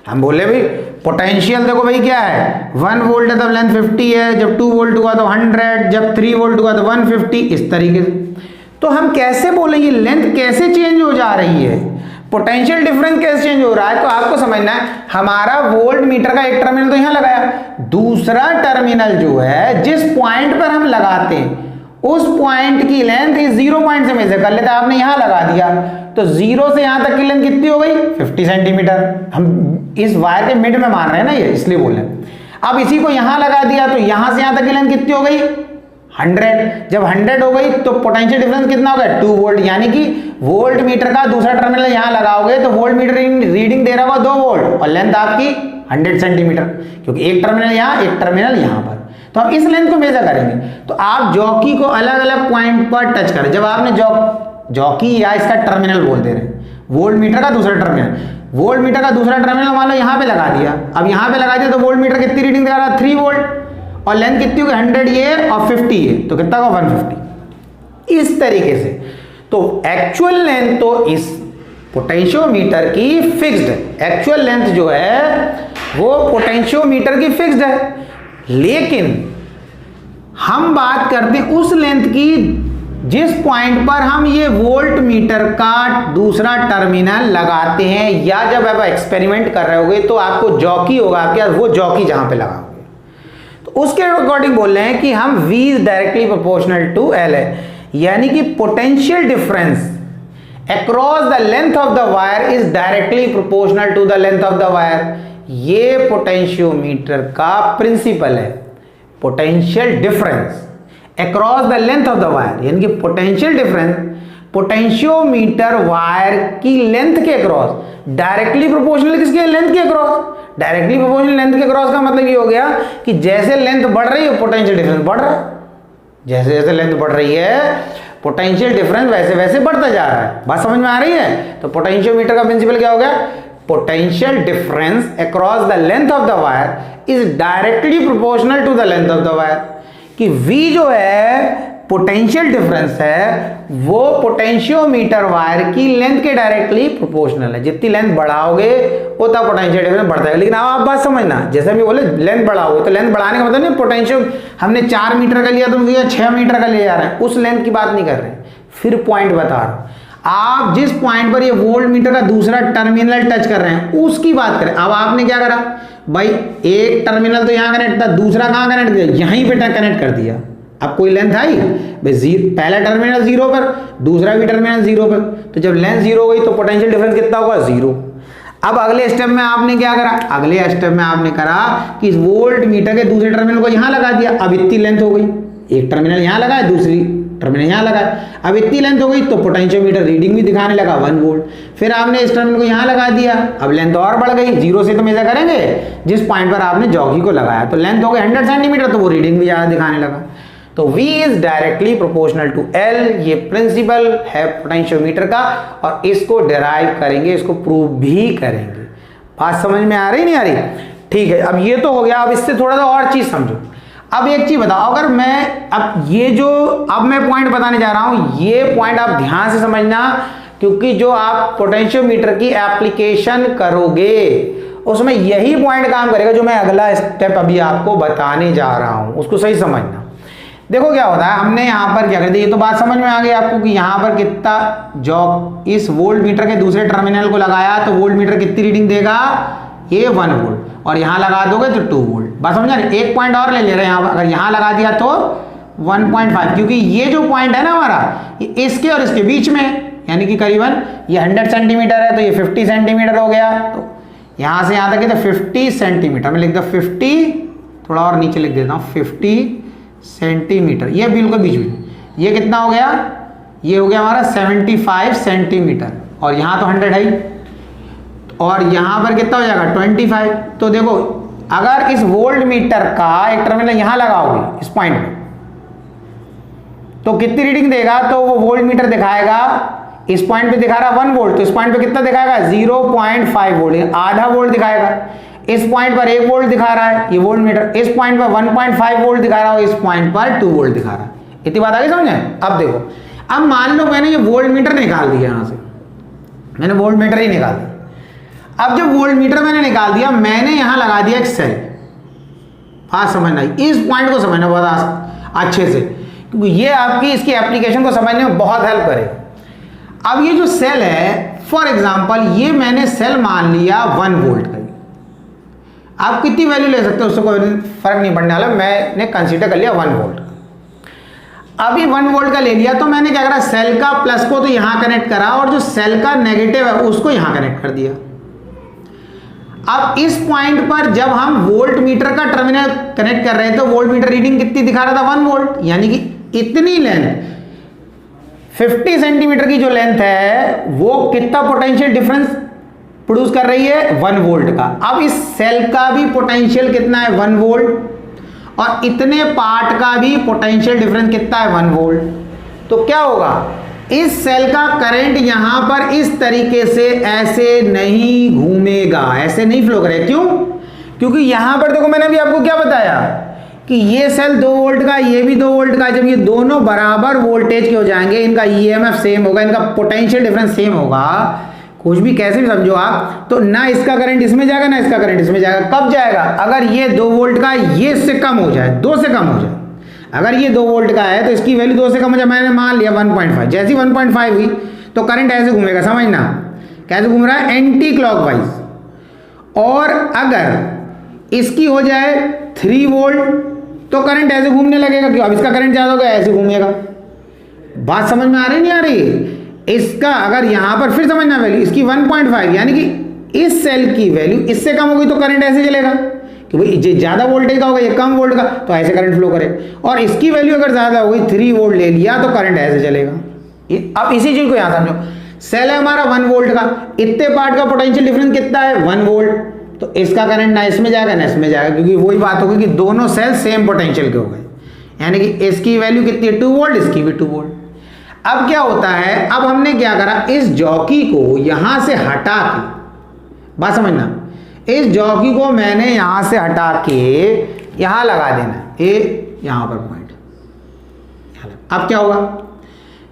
हम बोले भाई पोटेंशियल देखो भाई क्या है 1 वोल्ट है तब लेंथ 50 है, जब 2 वोल्ट हुआ तो 100, जब 3 वोल्ट हुआ तो 150, इस तरीके से। तो हम कैसे बोलेंगे लेंथ कैसे चेंज हो जा रही है, पोटेंशियल डिफरेंस कैसे चेंज हो रहा है, तो आपको समझना है हमारा वोल्ट मीटर का एक टर्मिनल तो यहां लगाया, दूसरा टर्मिनल जो है जिस पॉइंट पर हम लगाते हैं उस पॉइंट की लेंथ इस 0 पॉइंट से मेजर कर लेते हैं। आपने यहां लगा दिया तो 0 से यहां तक की लेंथ कितनी हो गई 50 सेंटीमीटर। हम इस वायर के मिड में मान रहे हैं ना, ये इसलिए बोल रहे हैं। अब इसी को यहां लगा दिया तो यहां से यहां तक की लेंथ कितनी हो गई 100। जब 100 हो गई तो पोटेंशियल डिफरेंस कितना हो गया 2 वोल्ट, यानी कि वोल्ट मीटर का दूसरा टर्मिनल यहां लगाओगे तो वोल्ट मीटर रीडिंग दे रहा होगा 2 वोल्ट और लेंथ आपकी 100 सेंटीमीटर, क्योंकि एक टर्मिनल यहां एक टर्मिनल यहां पर। तो हम इस लेंथ को मेजर करेंगे। तो आप जॉकी को अलग अलग पॉइंट पर टच करें। जब आपने जॉकी या इसका टर्मिनल बोल दे रहे हैं वोल्ट मीटर का दूसरा टर्मिनल, वोल्ट मीटर का दूसरा टर्मिनल मान लो यहां पे लगा दिया। अब यहां पे लगा दिया तो वोल्ट मीटर कितनी रीडिंग दे रहा है 3 वोल्ट और लेंथ कितनी होगी 100 ये और 50 ये, तो कितना होगा 150। इस तरीके से तो एक्चुअल लेंथ तो इस पोटेंशियोमीटर की फिक्स्ड है, एक्चुअल लेंथ जो है वो पोटेंशियोमीटर की फिक्स्ड है, लेकिन हम बात करते हैं उस लेंथ की जिस पॉइंट पर हम ये वोल्ट मीटर का दूसरा टर्मिनल लगाते हैं, या जब आप एक्सपेरिमेंट कर रहे होगे तो आपको जॉकी होगा आपके वो जॉकी जहां पे लगाओगे, तो उसके अकॉर्डिंग बोल रहे हैं कि हम V is directly proportional to L है, यानी कि potential difference across the length of the wire is directly proportional to the length of the wire. ये पोटेंशियोमीटर का प्रिंसिपल है, potential difference across the length of the wire, यानी कि potential difference potentiometer wire की length के across directly proportional किसके length के across, directly proportional length के अक्रॉस का मतलब ये हो गया कि जैसे लेंथ बढ़ रही है पोटेंशियल डिफरेंस बढ़ रहा है, जैसे जैसे लेंथ बढ़ रही है पोटेंशियल डिफरेंस वैसे वैसे बढ़ता जा रहा है। बात समझ में आ रही है? तो पोटेंशियोमीटर का प्रिंसिपल क्या हो गया, potential difference across the length of the wire is directly proportional to the length of the wire, कि V जो है पोटेंशियल डिफरेंस है वो पोटेंशियोमीटर वायर की लेंथ के डायरेक्टली प्रोपोर्शनल है। जितनी लेंथ बढ़ाओगे उतना पोटेंशियल डिफरेंस बढ़ता है। लेकिन अब आप बात समझना, जैसे भी बोले लेंथ बढ़ाओगे तो लेंथ बढ़ाने का मतलब नहीं पोटेंशियल हमने 4 मीटर का लिया तो 6 मीटर का ले जा रहे हैं, उस लेंथ की बात नहीं कर रहे हैं। फिर पॉइंट बता रहा हूं, आप जिस पॉइंट पर ये वोल्ट मीटर का दूसरा टर्मिनल टच कर रहे हैं उसकी बात करें। अब आपने क्या करा भाई, एक टर्मिनल तो यहां कनेक्ट था, दूसरा कहां कनेक्ट किया, यहीं पे कनेक्ट कर दिया। अब कोई लेंथ आई भाई, पहला टर्मिनल 0 पर, दूसरा भी टर्मिनल 0 पर, तो जब लेंथ 0 हो गई तो पोटेंशियल डिफरेंस कितना होगा, 0। अब अगले स्टेप में आपने क्या करा, अगले स्टेप में आपने करा कि इस वोल्ट मीटर के दूसरे टर्मिनल को यहां लगा दिया। अब इतनी लेंथ हो गई, एक टर्मिनल यहां लगा है, दूसरी टर्मिनल यहां लगा है। अब इतनी लेंथ हो गई तो पोटेंशियोमीटर रीडिंग भी दिखाने लगा 1 वोल्ट। फिर आपने इस टर्मिनल को यहां लगा दिया, अब लेंथ और बढ़ गई, 0 से तो मेजर करेंगे जिस पॉइंट पर आपने जॉकी को लगाया, तो लेंथ हो गई 100 सेंटीमीटर, तो वो रीडिंग भी ज्यादा दिखाने लगा। तो V is directly proportional to L, ये प्रिंसिपल है पोटेंशियोमीटर का, और इसको डिराइव करेंगे, इसको प्रूव भी करेंगे। बात समझ में आ रही नहीं आ रही? ठीक है, अब ये तो हो गया। अब इससे थोड़ा सा और चीज समझो। अब एक चीज बताओ, अगर मैं अब ये जो अब मैं पॉइंट बताने जा रहा हूं, ये पॉइंट आप ध्यान से समझना, क्योंकि जो आप पोटेंशियोमीटर की एप्लीकेशन करोगे उसमें यही पॉइंट काम करेगा जो मैं अगला स्टेप अभी आपको बताने जा रहा हूं, उसको सही समझना। देखो क्या होता है, हमने यहां पर क्या कर दिया, ये तो बात समझ में आ गई आपको कि यहां पर कितना जो इस वोल्ट मीटर के दूसरे टर्मिनल को लगाया तो वोल्ट मीटर कितनी रीडिंग देगा, ये 1 वोल्ट, और यहां लगा दोगे तो 2 वोल्ट। बात समझा रहे? एक पॉइंट और ले रहे हैं यहां, अगर यहां लगा दिया तो 1.5, क्योंकि ये जो पॉइंट है ना हमारा, ये इसके और इसके बीच में, यानी कि करीबन ये 100 सेंटीमीटर है तो ये 50 सेंटीमीटर हो गया। तो यहां से यहां तक तो 50 सेंटीमीटर में लिख दो, 50, थोड़ा और नीचे लिख देता हूं, 50 सेंटीमीटर, ये बिल्कुल बीच में। ये कितना हो गया, ये हो गया हमारा 75 सेंटीमीटर, और यहां तो 100 है, और यहां पर कितना हो जाएगा 25। तो देखो, अगर इस वोल्ट मीटर का एक टर्मिनल यहां लगाओगे इस पॉइंट पे, तो कितनी रीडिंग देगा, तो वो वोल्ट मीटर दिखाएगा, इस पॉइंट पे दिखा रहा 1 वोल्ट, तो इस पॉइंट पे कितना दिखाएगा, 0.5 वोल्ट, आधा वोल्ट दिखाएगा। इस पॉइंट पर 1 वोल्ट दिखा रहा है ये वोल्ट मीटर, इस पॉइंट पर 1.5 वोल्ट दिखा रहा है, इस पॉइंट पर 2 वोल्ट दिखा रहा है। इतनी बात आ गई समझ में? अब देखो, अब मान लो मैंने ये वोल्ट मीटर निकाल दिया, यहां से मैंने वोल्ट मीटर ही निकाल दिया। अब जब वोल्ट मीटर मैंने निकाल दिया, मैंने यहां लगा दिया एक सेल। बात समझना, इस पॉइंट को समझना बहुत अच्छे से, क्योंकि ये आपकी इसकी एप्लीकेशन को समझने में बहुत हेल्प करेगा। अब ये जो सेल है, फॉर एग्जांपल ये मैंने सेल मान लिया 1 वोल्ट का, आप कितनी वैल्यू ले सकते हो उससे कोई फर्क नहीं पड़ने वाला, मैंने कंसीडर कर लिया 1 वोल्ट का। अभी 1 वोल्ट का ले लिया तो मैंने क्या करा, सेल का प्लस को तो यहां कनेक्ट करा, और जो सेल का नेगेटिव है उसको यहां कनेक्ट कर दिया। अब इस पॉइंट पर जब हम वोल्ट मीटर का टर्मिनल कनेक्ट कर रहे हैं तो वोल्ट मीटर रीडिंग कितनी दिखा रहा था, 1 वोल्ट, यानी कि इतनी लेंथ 50 सेंटीमीटर की जो लेंथ है वो कितना पोटेंशियल डिफरेंस प्रोड्यूस कर रही है, 1 वोल्ट का। अब इस सेल का भी पोटेंशियल कितना है, 1 वोल्ट, और इतने पार्ट का भी पोटेंशियल डिफरेंस कितना है, 1 वोल्ट। तो क्या होगा, इस सेल का करंट यहां पर इस तरीके से ऐसे नहीं घूमेगा, ऐसे नहीं फ्लो करेगा। क्यों? क्योंकि यहां पर देखो, मैंने अभी आपको क्या बताया कि ये सेल 2 वोल्ट का, ये भी 2 वोल्ट का, जब ये दोनों बराबर वोल्टेज के हो जाएंगे, इनका ईएमएफ सेम होगा, इनका पोटेंशियल डिफरेंस सेम होगा, कुछ भी कैसे भी समझो आप, तो ना इसका करंट इसमें जाएगा ना इसका करंट इसमें जाएगा। कब जाएगा, अगर ये 2 वोल्ट का ये इससे कम हो जाए, 2 से कम हो जाए। अगर ये 2 वोल्ट का है तो इसकी वैल्यू 2 से कम हो जाए, मैंने मान लिया 1.5, जैसी 1.5 हुई तो करंट ऐसे घूमेगा, समझना कैसे घूम रहा है, एंटी क्लॉकवाइज। और अगर इसकी हो जाए 3 वोल्ट तो करंट ऐसे घूमने लगेगा, क्यों, अब इसका करंट ज्यादा होगा, ऐसे घूमेगा। बात समझ में आ रही नहीं आ रही? इसका अगर यहां पर फिर समझना वैल्यू इसकी 1.5, यानी कि इस सेल की वैल्यू इससे कम होगी तो करंट ऐसे चलेगा, क्योंकि ये ज्यादा वोल्टेज का होगा, ये कम वोल्ट का, तो ऐसे करंट फ्लो करेगा। और इसकी वैल्यू अगर ज्यादा होगी, 3 वोल्ट ले लिया तो करंट ऐसे चलेगा। अब इसी चीज को यहां समझो, सेल है हमारा 1 वोल्ट का, इतने पार्ट का पोटेंशियल डिफरेंस कितना है, 1 वोल्ट, तो इसका करंट ना इसमें जाएगा ना इसमें जाएगा, क्योंकि वही बात होगी कि दोनों सेल सेम पोटेंशियल के हो गए, यानी कि इसकी वैल्यू कितनी है, 2 वोल्ट, इसकी भी 2 वोल्ट। अब क्या होता है, अब हमने क्या करा, इस जॉकी को यहां से हटा के, बात समझना, इस जॉकी को मैंने यहां से हटा के यहां लगा देना, ये यहां पर पॉइंट। अब क्या होगा,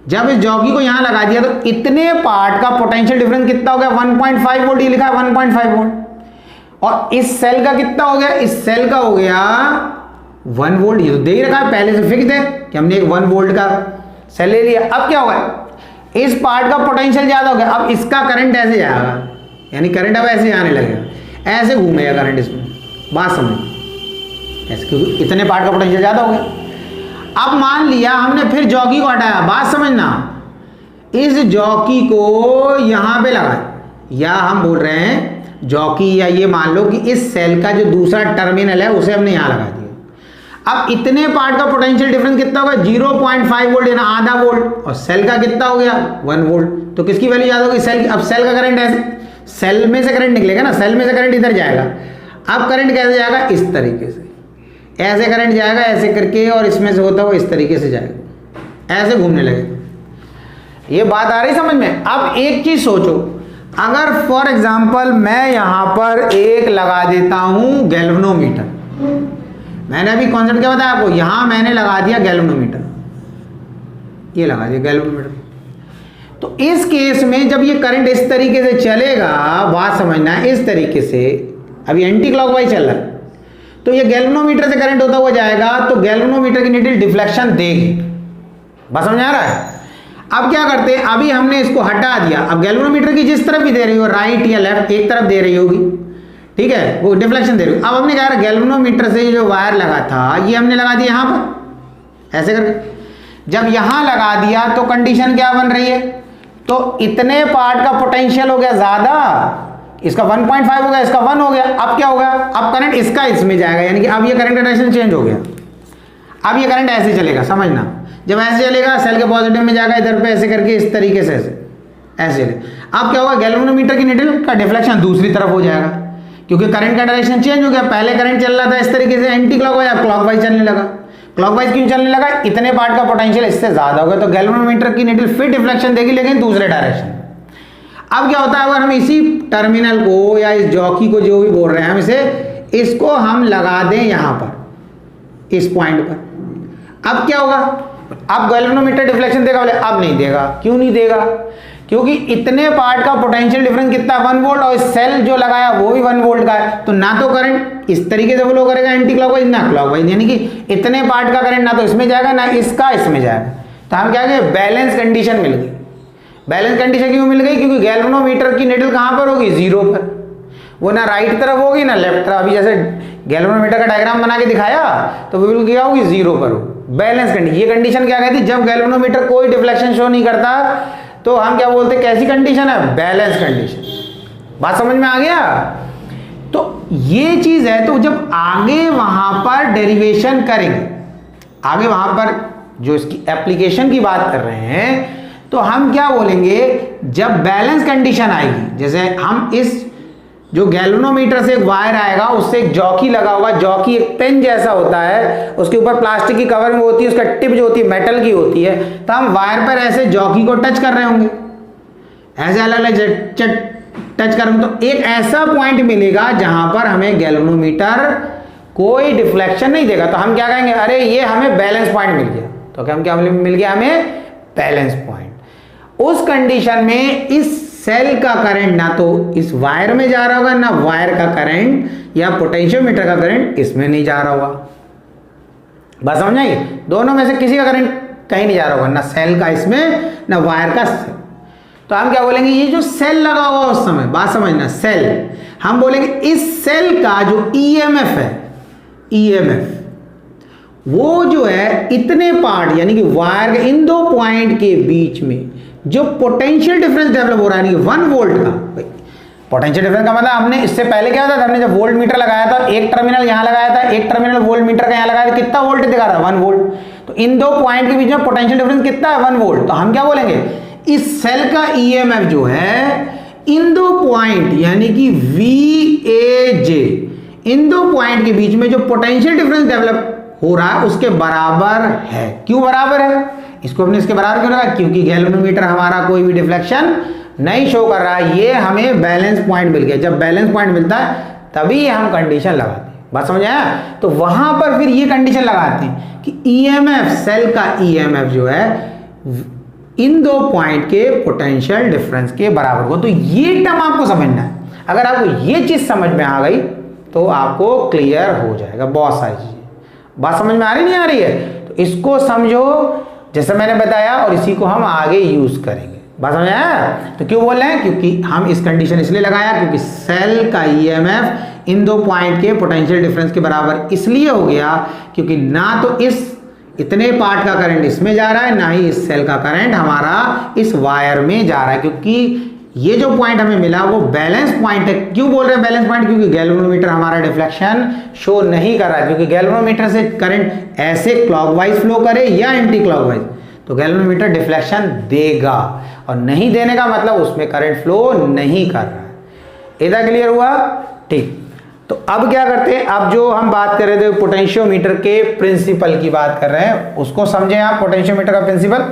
जब इस जॉकी को यहां लगा दिया तो इतने पार्ट का पोटेंशियल डिफरेंस कितना हो गया 1.5 वोल्ट, ये लिखा है 1.5 वोल्ट। और इस सेल का कितना हो गया, इस सेल का हो गया 1 वोल्ट। ये तो दे ही रखा है पहले से, फिक्स है कि हमने एक 1 वोल्ट का सेल ले लिया। अब क्या होगा, इस पार्ट का पोटेंशियल ज्यादा हो गया, अब इसका करंट ऐसे जाएगा, यानी करंट अब ऐसे आने लगेगा, ऐसे घूमेगा करंट इसमें, बात समझ ऐसे, क्योंकि इतने पार्ट का पोटेंशियल ज्यादा हो गया। अब मान लिया हमने फिर जॉकी को हटाया, बात समझना, इस जॉकी को यहां पे लगाया, या हम बोल रहे हैं जॉकी, या ये मान लो कि इस सेल का जो दूसरा टर्मिनल है उसे हमने यहां लगा दिया। अब इतने पार्ट का पोटेंशियल डिफरेंस कितना होगा 0.5 वोल्ट, यानी आधा वोल्ट, और सेल का कितना हो गया 1 वोल्ट। तो किसकी वैल्यू ज्यादा होगी, सेल की। अब सेल का करंट ऐसे, सेल में से करंट निकलेगा ना, सेल में से करंट इधर जाएगा। अब करंट कैसे जाएगा, इस तरीके से, ऐसे करंट जाएगा ऐसे करके, और इसमें से होता हुआ इस तरीके से जाएगा, ऐसे घूमने लगेगा। ये बात आ रही समझ में। अब एक चीज सोचो, अगर फॉर एग्जाम्पल मैं यहां पर एक लगा देता हूं गैल्वेनोमीटर, मैंने अभी कॉन्सेप्ट क्या बताया आपको, यहां मैंने लगा दिया गैल्वेनोमीटर, ये लगा दिया गैल्वेनोमीटर। तो इस केस में जब ये करंट इस तरीके से चलेगा, बात समझना, इस तरीके से, अभी एंटी क्लॉकवाइज चल रहा है, तो ये गैल्वेनोमीटर से करंट होता हुआ जाएगा, तो गैल्वेनोमीटर की नीडल डिफ्लेक्शन देगी। बस समझ आ रहा है। अब क्या करते हैं, अभी हमने इसको हटा दिया, अब गैल्वेनोमीटर की जिस तरफ भी दे रही हो, राइट या लेफ्ट, एक तरफ दे रही होगी, ठीक है, वो डिफ्लेक्शन दे रही हो। अब हमने कहा गैल्वेनोमीटर से जो वायर लगा था ये हमने लगा दिया यहां पर, ऐसे करके। जब यहां लगा दिया तो कंडीशन क्या बन रही है, तो इतने पार्ट का पोटेंशियल हो गया ज्यादा, इसका 1.5 हो गया, इसका 1 हो गया। अब क्या होगा, अब करंट इसका इसमें जाएगा, यानी कि अब ये करंट का डायरेक्शन चेंज हो गया। अब ये करंट ऐसे चलेगा, समझना, जब ऐसे चलेगा सेल के पॉजिटिव में जाएगा, इधर पे ऐसे करके इस तरीके से ऐसे चलेगा। अब क्या होगा, गैल्वेनोमीटर की नीडल का डिफ्लेक्शन दूसरी तरफ हो जाएगा, क्योंकि करंट का डायरेक्शन चेंज हो गया। पहले करंट चल रहा था इस तरीके से एंटी क्लॉकवाइज, अब क्लॉकवाइज चलने लगा। क्लॉकवाइज क्यों चलने लगा, इतने पार्ट का पोटेंशियल इससे ज्यादा हो गया, तो गैल्वेनोमीटर की नीडल फिर डिफ्लेक्शन देगी, लेकिन दूसरे डायरेक्शन। अब क्या होता है, अगर हम इसी टर्मिनल को या इस जॉकी को जो भी बोल रहे हैं हम इसे, इसको हम लगा दें यहां पर, इस पॉइंट पर, अब क्या होगा, अब गैल्वेनोमीटर डिफ्लेक्शन देगा बोले, अब नहीं देगा। क्यों नहीं देगा, क्योंकि इतने पार्ट का पोटेंशियल डिफरेंस कितना 1 वोल्ट, और सेल जो लगाया वो भी 1 वोल्ट का है, तो ना तो करंट इस तरीके से फ्लो करेगा एंटी क्लॉकवाइज ना क्लॉकवाइज, यानी कि इतने पार्ट का करंट ना तो इसमें जाएगा ना इसका इसमें जाएगा। तो हम क्या कहेंगे, बैलेंस कंडीशन मिल गई। बैलेंस कंडीशन क्यों मिल गई, क्योंकि गैल्वेनोमीटर की नीडल कहां पर होगी, 0 पर, वो ना राइट तरफ होगी ना लेफ्ट तरफ। अभी जैसे गैल्वेनोमीटर का डायग्राम बना के दिखाया तो वो बिल्कुल क्या होगी, 0 पर हो। बैलेंस कंडीशन, ये कंडीशन क्या कहती है, जब गैल्वेनोमीटर कोई डिफ्लेक्शन शो नहीं करता तो हम क्या बोलते हैं, कैसी कंडीशन है, बैलेंस कंडीशन। बात समझ में आ गया। तो ये चीज है, तो जब आगे वहां पर डेरिवेशन करेंगे, आगे वहां पर जो इसकी एप्लीकेशन की बात कर रहे हैं, तो हम क्या बोलेंगे, जब बैलेंस कंडीशन आएगी, जैसे हम इस जो गैल्वेनोमीटर से एक वायर आएगा, उससे एक जॉकी लगा होगा, जॉकी एक पेन जैसा होता है, उसके ऊपर प्लास्टिक की कवरिंग होती है, उसका टिप जो होती है मेटल की होती है, तो हम वायर पर ऐसे जॉकी को टच कर रहे होंगे, ऐसे अलग अलग टच कर, तो एक ऐसा पॉइंट मिलेगा जहां पर हमें गैल्वेनोमीटर कोई डिफ्लेक्शन नहीं देगा। तो हम क्या कहेंगे, अरे ये हमें बैलेंस पॉइंट मिल गया। तो क्या मिल गया हमें, बैलेंस पॉइंट। उस कंडीशन में इस सेल का करंट ना तो इस वायर में जा रहा होगा, ना वायर का करंट या पोटेंशियोमीटर का करंट इसमें नहीं जा रहा होगा। बस समझ आइए, दोनों में से किसी का करंट कहीं नहीं जा रहा होगा, ना सेल का इसमें ना वायर का सेल। तो हम क्या बोलेंगे, ये जो सेल लगा हुआ उस समय, बात समझना, सेल, हम बोलेंगे इस सेल का जो ईएमएफ है, ईएमएफ वो जो है इतने पार्ट यानी कि वायर के इन दो पॉइंट के बीच में जो पोटेंशियल डिफरेंस डेवलप हो रहा है, 1 वोल्ट का। पोटेंशियल डिफरेंस का मतलब हमने इससे पहले क्या होता था, हमने जब वोल्ट मीटर लगाया था, एक टर्मिनल यहां लगाया था, एक टर्मिनल वोल्ट मीटर का यहां लगाया था, कितना वोल्ट दिखा रहा है, 1 वोल्ट। तो इन दो पॉइंट के बीच में पोटेंशियल डिफरेंस कितना है, 1 वोल्ट। तो हम क्या बोलेंगे, इस सेल का ईएमएफ जो है इन दो पॉइंट यानी कि VAJ, इन दो पॉइंट के बीच में जो पोटेंशियल डिफरेंस डेवलप हो रहा है उसके बराबर है। क्यों बराबर है, इसको हमने इसके बराबर क्यों रखा, क्योंकि गैल्वेनोमीटर हमारा कोई भी डिफ्लेक्शन नहीं शो कर रहा है। ये हमें बैलेंस पॉइंट मिल गया। जब बैलेंस पॉइंट मिलता है तभी हम कंडीशन लगाते हैं। बात समझ आया? तो वहां पर फिर ये कंडीशन लगाते हैं कि ईएमएफ, सेल का ईएमएफ जो है इन दो पॉइंट के पोटेंशियल डिफरेंस के बराबर हो। तो ये टर्म आपको समझना है। अगर आपको ये चीज समझ में आ गई तो आपको क्लियर हो जाएगा बहुत सारी चीजें। बात समझ में आ रही नहीं आ रही है? तो इसको समझो जैसे मैंने बताया और इसी को हम आगे यूज करेंगे। बात समझ आया? तो क्यों बोल रहे हैं? क्योंकि हम इस कंडीशन इसलिए लगाया क्योंकि सेल का ईएमएफ इन दो पॉइंट के पोटेंशियल डिफरेंस के बराबर इसलिए हो गया क्योंकि ना तो इस इतने पार्ट का करंट इसमें जा रहा है, ना ही इस सेल का करंट हमारा इस वायर में जा रहा है। क्योंकि ये जो पॉइंट हमें मिला वो बैलेंस पॉइंट है। क्यों बोल रहे हैं बैलेंस पॉइंट? क्योंकि गैल्वेनोमीटर हमारा डिफ्लेक्शन शो नहीं कर रहा है। क्योंकि गैल्वेनोमीटर से करंट ऐसे क्लॉकवाइज फ्लो करे या एंटी क्लॉकवाइज तो गैल्वेनोमीटर डिफ्लेक्शन देगा, और नहीं देने का मतलब उसमें करंट फ्लो नहीं कर रहा है। इतना क्लियर हुआ? ठीक। तो अब क्या करते हैं? अब जो हम बात कर रहे थे पोटेंशियोमीटर के प्रिंसिपल की बात कर रहे हैं, उसको समझें आप। पोटेंशियोमीटर का प्रिंसिपल,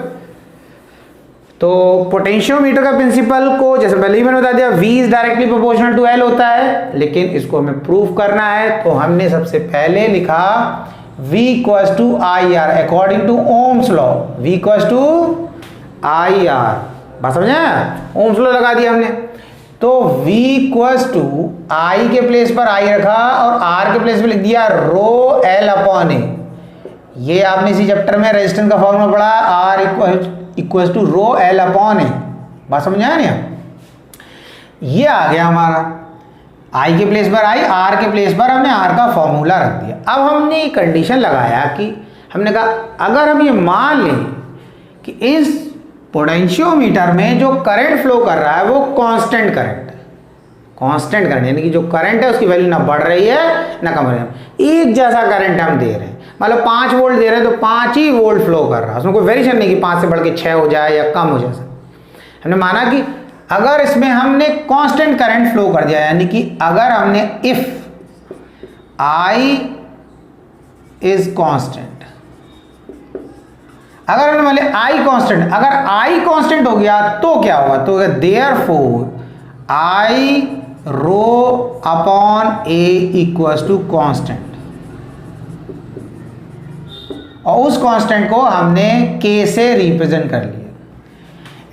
तो पोटेंशियोमीटर का प्रिंसिपल को जैसे पहले ही मैंने बता दिया V is directly proportional to L होता है, लेकिन इसको हमें प्रूफ करना है तो हमने सबसे पहले लिखा V equals to IR according to Ohm's law. V equals to IR, बात समझ आया? ओम्स लॉ लगा दिया हमने। तो V इक्वल्स टू I के प्लेस पर I रखा और R के प्लेस पर लिख दिया रो L अपॉन A। ये आपने इसी चैप्टर में रेजिस्टेंस का फॉर्मूला पढ़ा, R equals to rho L upon A। बात समझ आया नहीं? ये आ गया हमारा I के प्लेस पर I, R के प्लेस पर हमने R का फॉर्मूला रख दिया। अब हमने कंडीशन लगाया कि हमने कहा अगर हम ये मान लें कि इस पोटेंशियोमीटर में जो करंट फ्लो कर रहा है वो कांस्टेंट करंट है, कांस्टेंट करंट यानी कि जो करंट है उसकी वैल्यू ना बढ़ रही है ना कम हो रही है, एक जैसा करंट हम दे रहे हैं। मतलब 5 वोल्ट दे रहे हैं तो 5 ही वोल्ट फ्लो कर रहा है, उसमें कोई वेरिएशन नहीं कि 5 से बढ़ के 6 हो जाए या कम हो जाए। हमने माना कि अगर इसमें हमने कांस्टेंट करंट फ्लो कर दिया, यानी कि अगर हमने इफ I इज कांस्टेंट, अगर हमने मान लिया I कांस्टेंट, अगर I कांस्टेंट हो गया तो क्या होगा? तो therefore I rho upon A equals to constant, और उस कांस्टेंट को हमने K से रिप्रेजेंट कर लिया,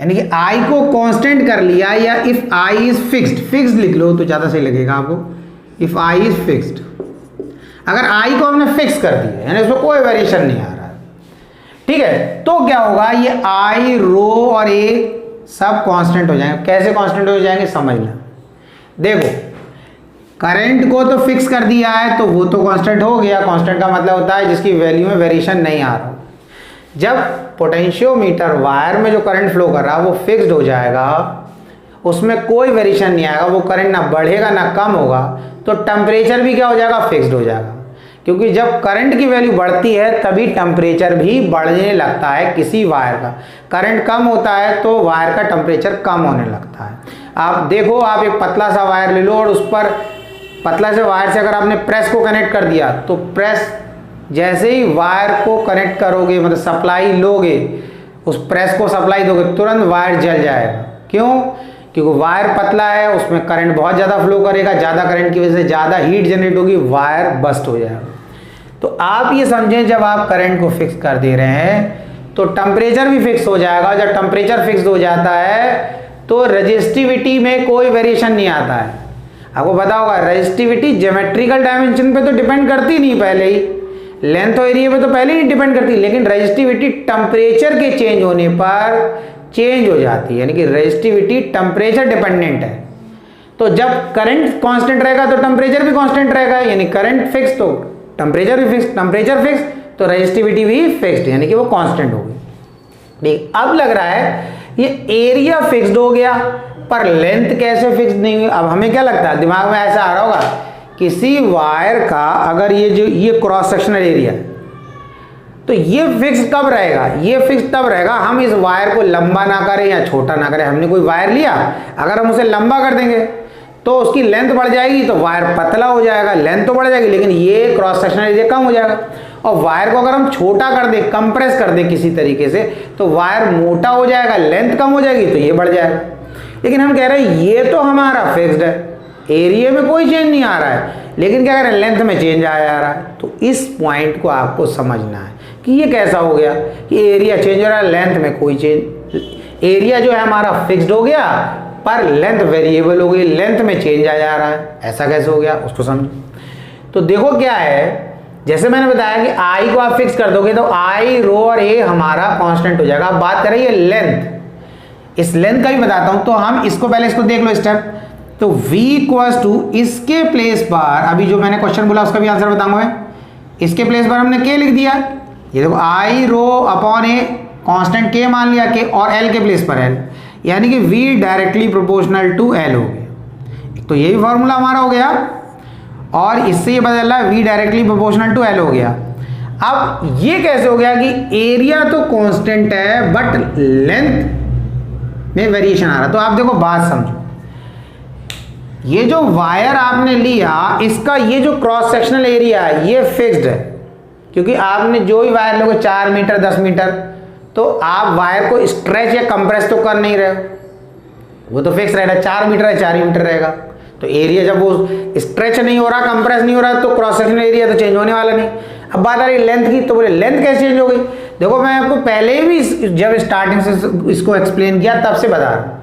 यानी कि I को कांस्टेंट कर लिया। या if I is fixed, fixed लिख लो तो ज्यादा सही लगेगा आपको। इफ I इज फिक्स्ड, अगर I को हमने फिक्स कर दिया यानी उसमें कोई वेरिएशन नहीं आ रहा है, ठीक है, तो क्या होगा? ये I रो और A सब कांस्टेंट हो जाएंगे। कैसे कांस्टेंट हो जाएंगे समझना। देखो करंट को तो फिक्स कर दिया है तो वो तो कांस्टेंट हो गया। कांस्टेंट का मतलब होता है जिसकी वैल्यू में वेरिएशन नहीं आ रहा। जब पोटेंशियोमीटर वायर में जो करंट फ्लो कर रहा है वो फिक्स्ड हो जाएगा, उसमें कोई वेरिएशन नहीं आएगा, वो करंट ना बढ़ेगा ना कम होगा, तो टेम्परेचर भी क्या हो जाएगा? फिक्स्ड हो जाएगा। क्योंकि जब करंट की वैल्यू बढ़ती है तभी टेम्परेचर भी बढ़ने लगता है किसी वायर का। करंट कम होता है तो वायर का टेम्परेचर कम होने लगता है। आप देखो, आप एक पतला सा वायर ले लो और उस पर पतला से वायर से अगर आपने प्रेस को कनेक्ट कर दिया तो प्रेस जैसे ही वायर को कनेक्ट करोगे, मतलब सप्लाई लोगे, उस प्रेस को सप्लाई दोगे, तुरंत वायर जल जाएगा। क्यों? क्योंकि वायर पतला है, उसमें करंट बहुत ज़्यादा फ्लो करेगा, ज़्यादा करंट की वजह से ज़्यादा हीट जनरेट होगी, वायर बस्ट हो जाएगा। तो आप ये समझें जब आप करंट को फिक्स कर दे रहे हैं तो टेम्परेचर भी फिक्स हो जाएगा। जब टेम्परेचर फिक्स हो जाता है तो रेजिस्टिविटी में कोई वेरिएशन नहीं आता है। आपको पता होगा रेजिस्टिविटी ज्योमेट्रिकल डायमेंशन पे तो डिपेंड करती नहीं, पहले ही लेंथ और एरिया पे तो पहले ही नहीं डिपेंड करती, लेकिन रेजिस्टिविटी टेम्परेचर के चेंज होने पर चेंज हो जाती है, यानी कि रेजिस्टिविटी टेम्परेचर डिपेंडेंट है। तो जब करंट कांस्टेंट रहेगा तो टेम्परेचर भी कांस्टेंट रहेगा, यानी करंट फिक्स तो टेम्परेचर भी फिक्स, टेम्परेचर फिक्स तो रेजिस्टिविटी भी फिक्स्ड, यानी कि वो कांस्टेंट होगी। ठीक, अब लग रहा है ये एरिया फिक्स्ड हो गया पर लेंथ कैसे फिक्स नहीं हुई। अब हमें क्या लगता है, दिमाग में ऐसा आ रहा होगा, किसी वायर का अगर ये क्रॉस सेक्शनल एरिया तो ये फिक्स कब रहेगा? ये फिक्स तब रहेगा हम इस वायर को लंबा ना करें या छोटा ना करें। हमने कोई वायर लिया, अगर हम उसे लंबा कर देंगे तो उसकी लेंथ बढ़ जाएगी तो वायर पतला हो जाएगा, लेंथ तो बढ़ जाएगी लेकिन ये क्रॉस सेक्शनल एरिया कम हो जाएगा। और वायर को अगर हम छोटा कर दें, कंप्रेस कर दें किसी तरीके से, तो वायर मोटा हो जाएगा, लेंथ कम हो जाएगी तो ये बढ़ जाएगा। लेकिन हम कह रहे हैं ये तो हमारा फिक्स्ड है, एरिया में कोई चेंज नहीं आ रहा है, लेकिन क्या करें, लेंथ में चेंज आ जा रहा है। तो इस पॉइंट को आपको समझना है कि ये कैसा हो गया कि एरिया चेंज हो रहा है, लेंथ में कोई चेंज, एरिया जो है हमारा फिक्स्ड हो गया पर लेंथ वेरिएबल हो गई, लेंथ में चेंज आ जा रहा है। ऐसा कैसे हो गया उसको समझो। तो देखो क्या है, जैसे मैंने बताया कि आई को आप फिक्स कर दोगे तो आई, रो और ए हमारा कांस्टेंट हो जाएगा। अब बात करें ये लेंथ, इस लेंथ का भी बताता हूं। तो हम इसको पहले इसको देख लो स्टेप। तो v इक्वल्स टू इसके प्लेस पर, अभी जो मैंने क्वेश्चन बोला उसका भी आंसर बताऊंगा मैं, इसके प्लेस पर हमने k लिख दिया। ये देखो आई रो अपॉन ए, कांस्टेंट k मान लिया k, और l के प्लेस पर l, यानी कि v directly proportional to l हो गया। तो यही फॉर्मूला हमारा हो गया, और इससे ये बदल रहा है v directly proportional to l हो गया। अब ये कैसे हो गया कि एरिया तो कांस्टेंट है बट लेंथ में वेरिएशन आ रहा। तो आप देखो बात समझो, ये जो वायर आपने लिया इसका ये जो क्रॉस सेक्शनल एरिया है ये फिक्स्ड है, क्योंकि आपने जो ही वायर लोगे 4 मीटर 10 मीटर, तो आप वायर को स्ट्रेच या कंप्रेस तो कर नहीं रहे हो, वो तो फिक्स रहेगा, 4 मीटर है 4 मीटर रहेगा। तो एरिया जब वो स्ट्रेच नहीं हो रहा, कंप्रेस नहीं हो रहा, तो क्रॉस सेक्शनल एरिया तो चेंज होने वाला नहीं। अब बात आ रही लेंथ की, तो बोले लेंथ कैसे चेंज हो गई। देखो मैं आपको पहले भी जब स्टार्टिंग से इसको एक्सप्लेन किया तब से बता रहा हूँ,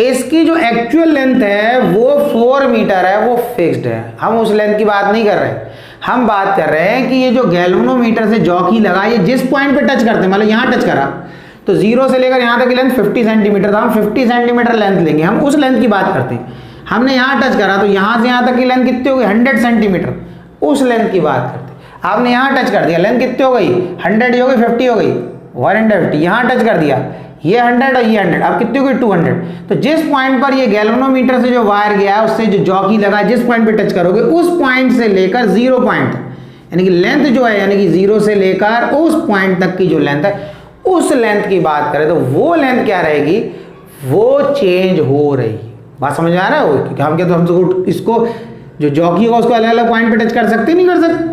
इसकी जो एक्चुअल लेंथ है वो 4 मीटर है, वो फिक्स्ड है। हम उस लेंथ की बात नहीं कर रहे हैं, हम बात कर रहे हैं कि ये जो गैल्वेनोमीटर से जॉकी लगा, ये जिस पॉइंट पे टच करते हैं, मतलब यहाँ टच करा तो 0 से लेकर यहाँ तक की लेंथ 50 सेंटीमीटर था, हम 50 सेंटीमीटर लेंथ लेंगे, हम उस लेंथ की बात करते हैं। हमने यहाँ टच करा तो यहाँ से यहाँ तक की लेंथ कितनी हो गई, 100 सेंटीमीटर, उस लेंथ की बात करते हैं। आपने यहाँ टच कर दिया, लेंथ कितनी हो गई, 100 हो गई, 50 हो गई, 150, यहाँ टच कर दिया, ये 100 और ये 100, अब कितनी हो गई 200। तो जिस पॉइंट पर ये गैल्वेनोमीटर से जो वायर गया है उससे जो जॉकी लगा, जिस पॉइंट पे टच करोगे उस पॉइंट से लेकर 0 पॉइंट, यानी कि लेंथ जो है, यानी कि 0 से लेकर उस पॉइंट तक की जो लेंथ है, उस लेंथ की बात करें तो वो लेंथ क्या रहेगी, वो चेंज हो रही। बात समझ में आ रहा है, क्योंकि हम क्या, तो हम इसको जो जॉकी होगा उसको अलग अलग पॉइंट पे टच कर सकते नहीं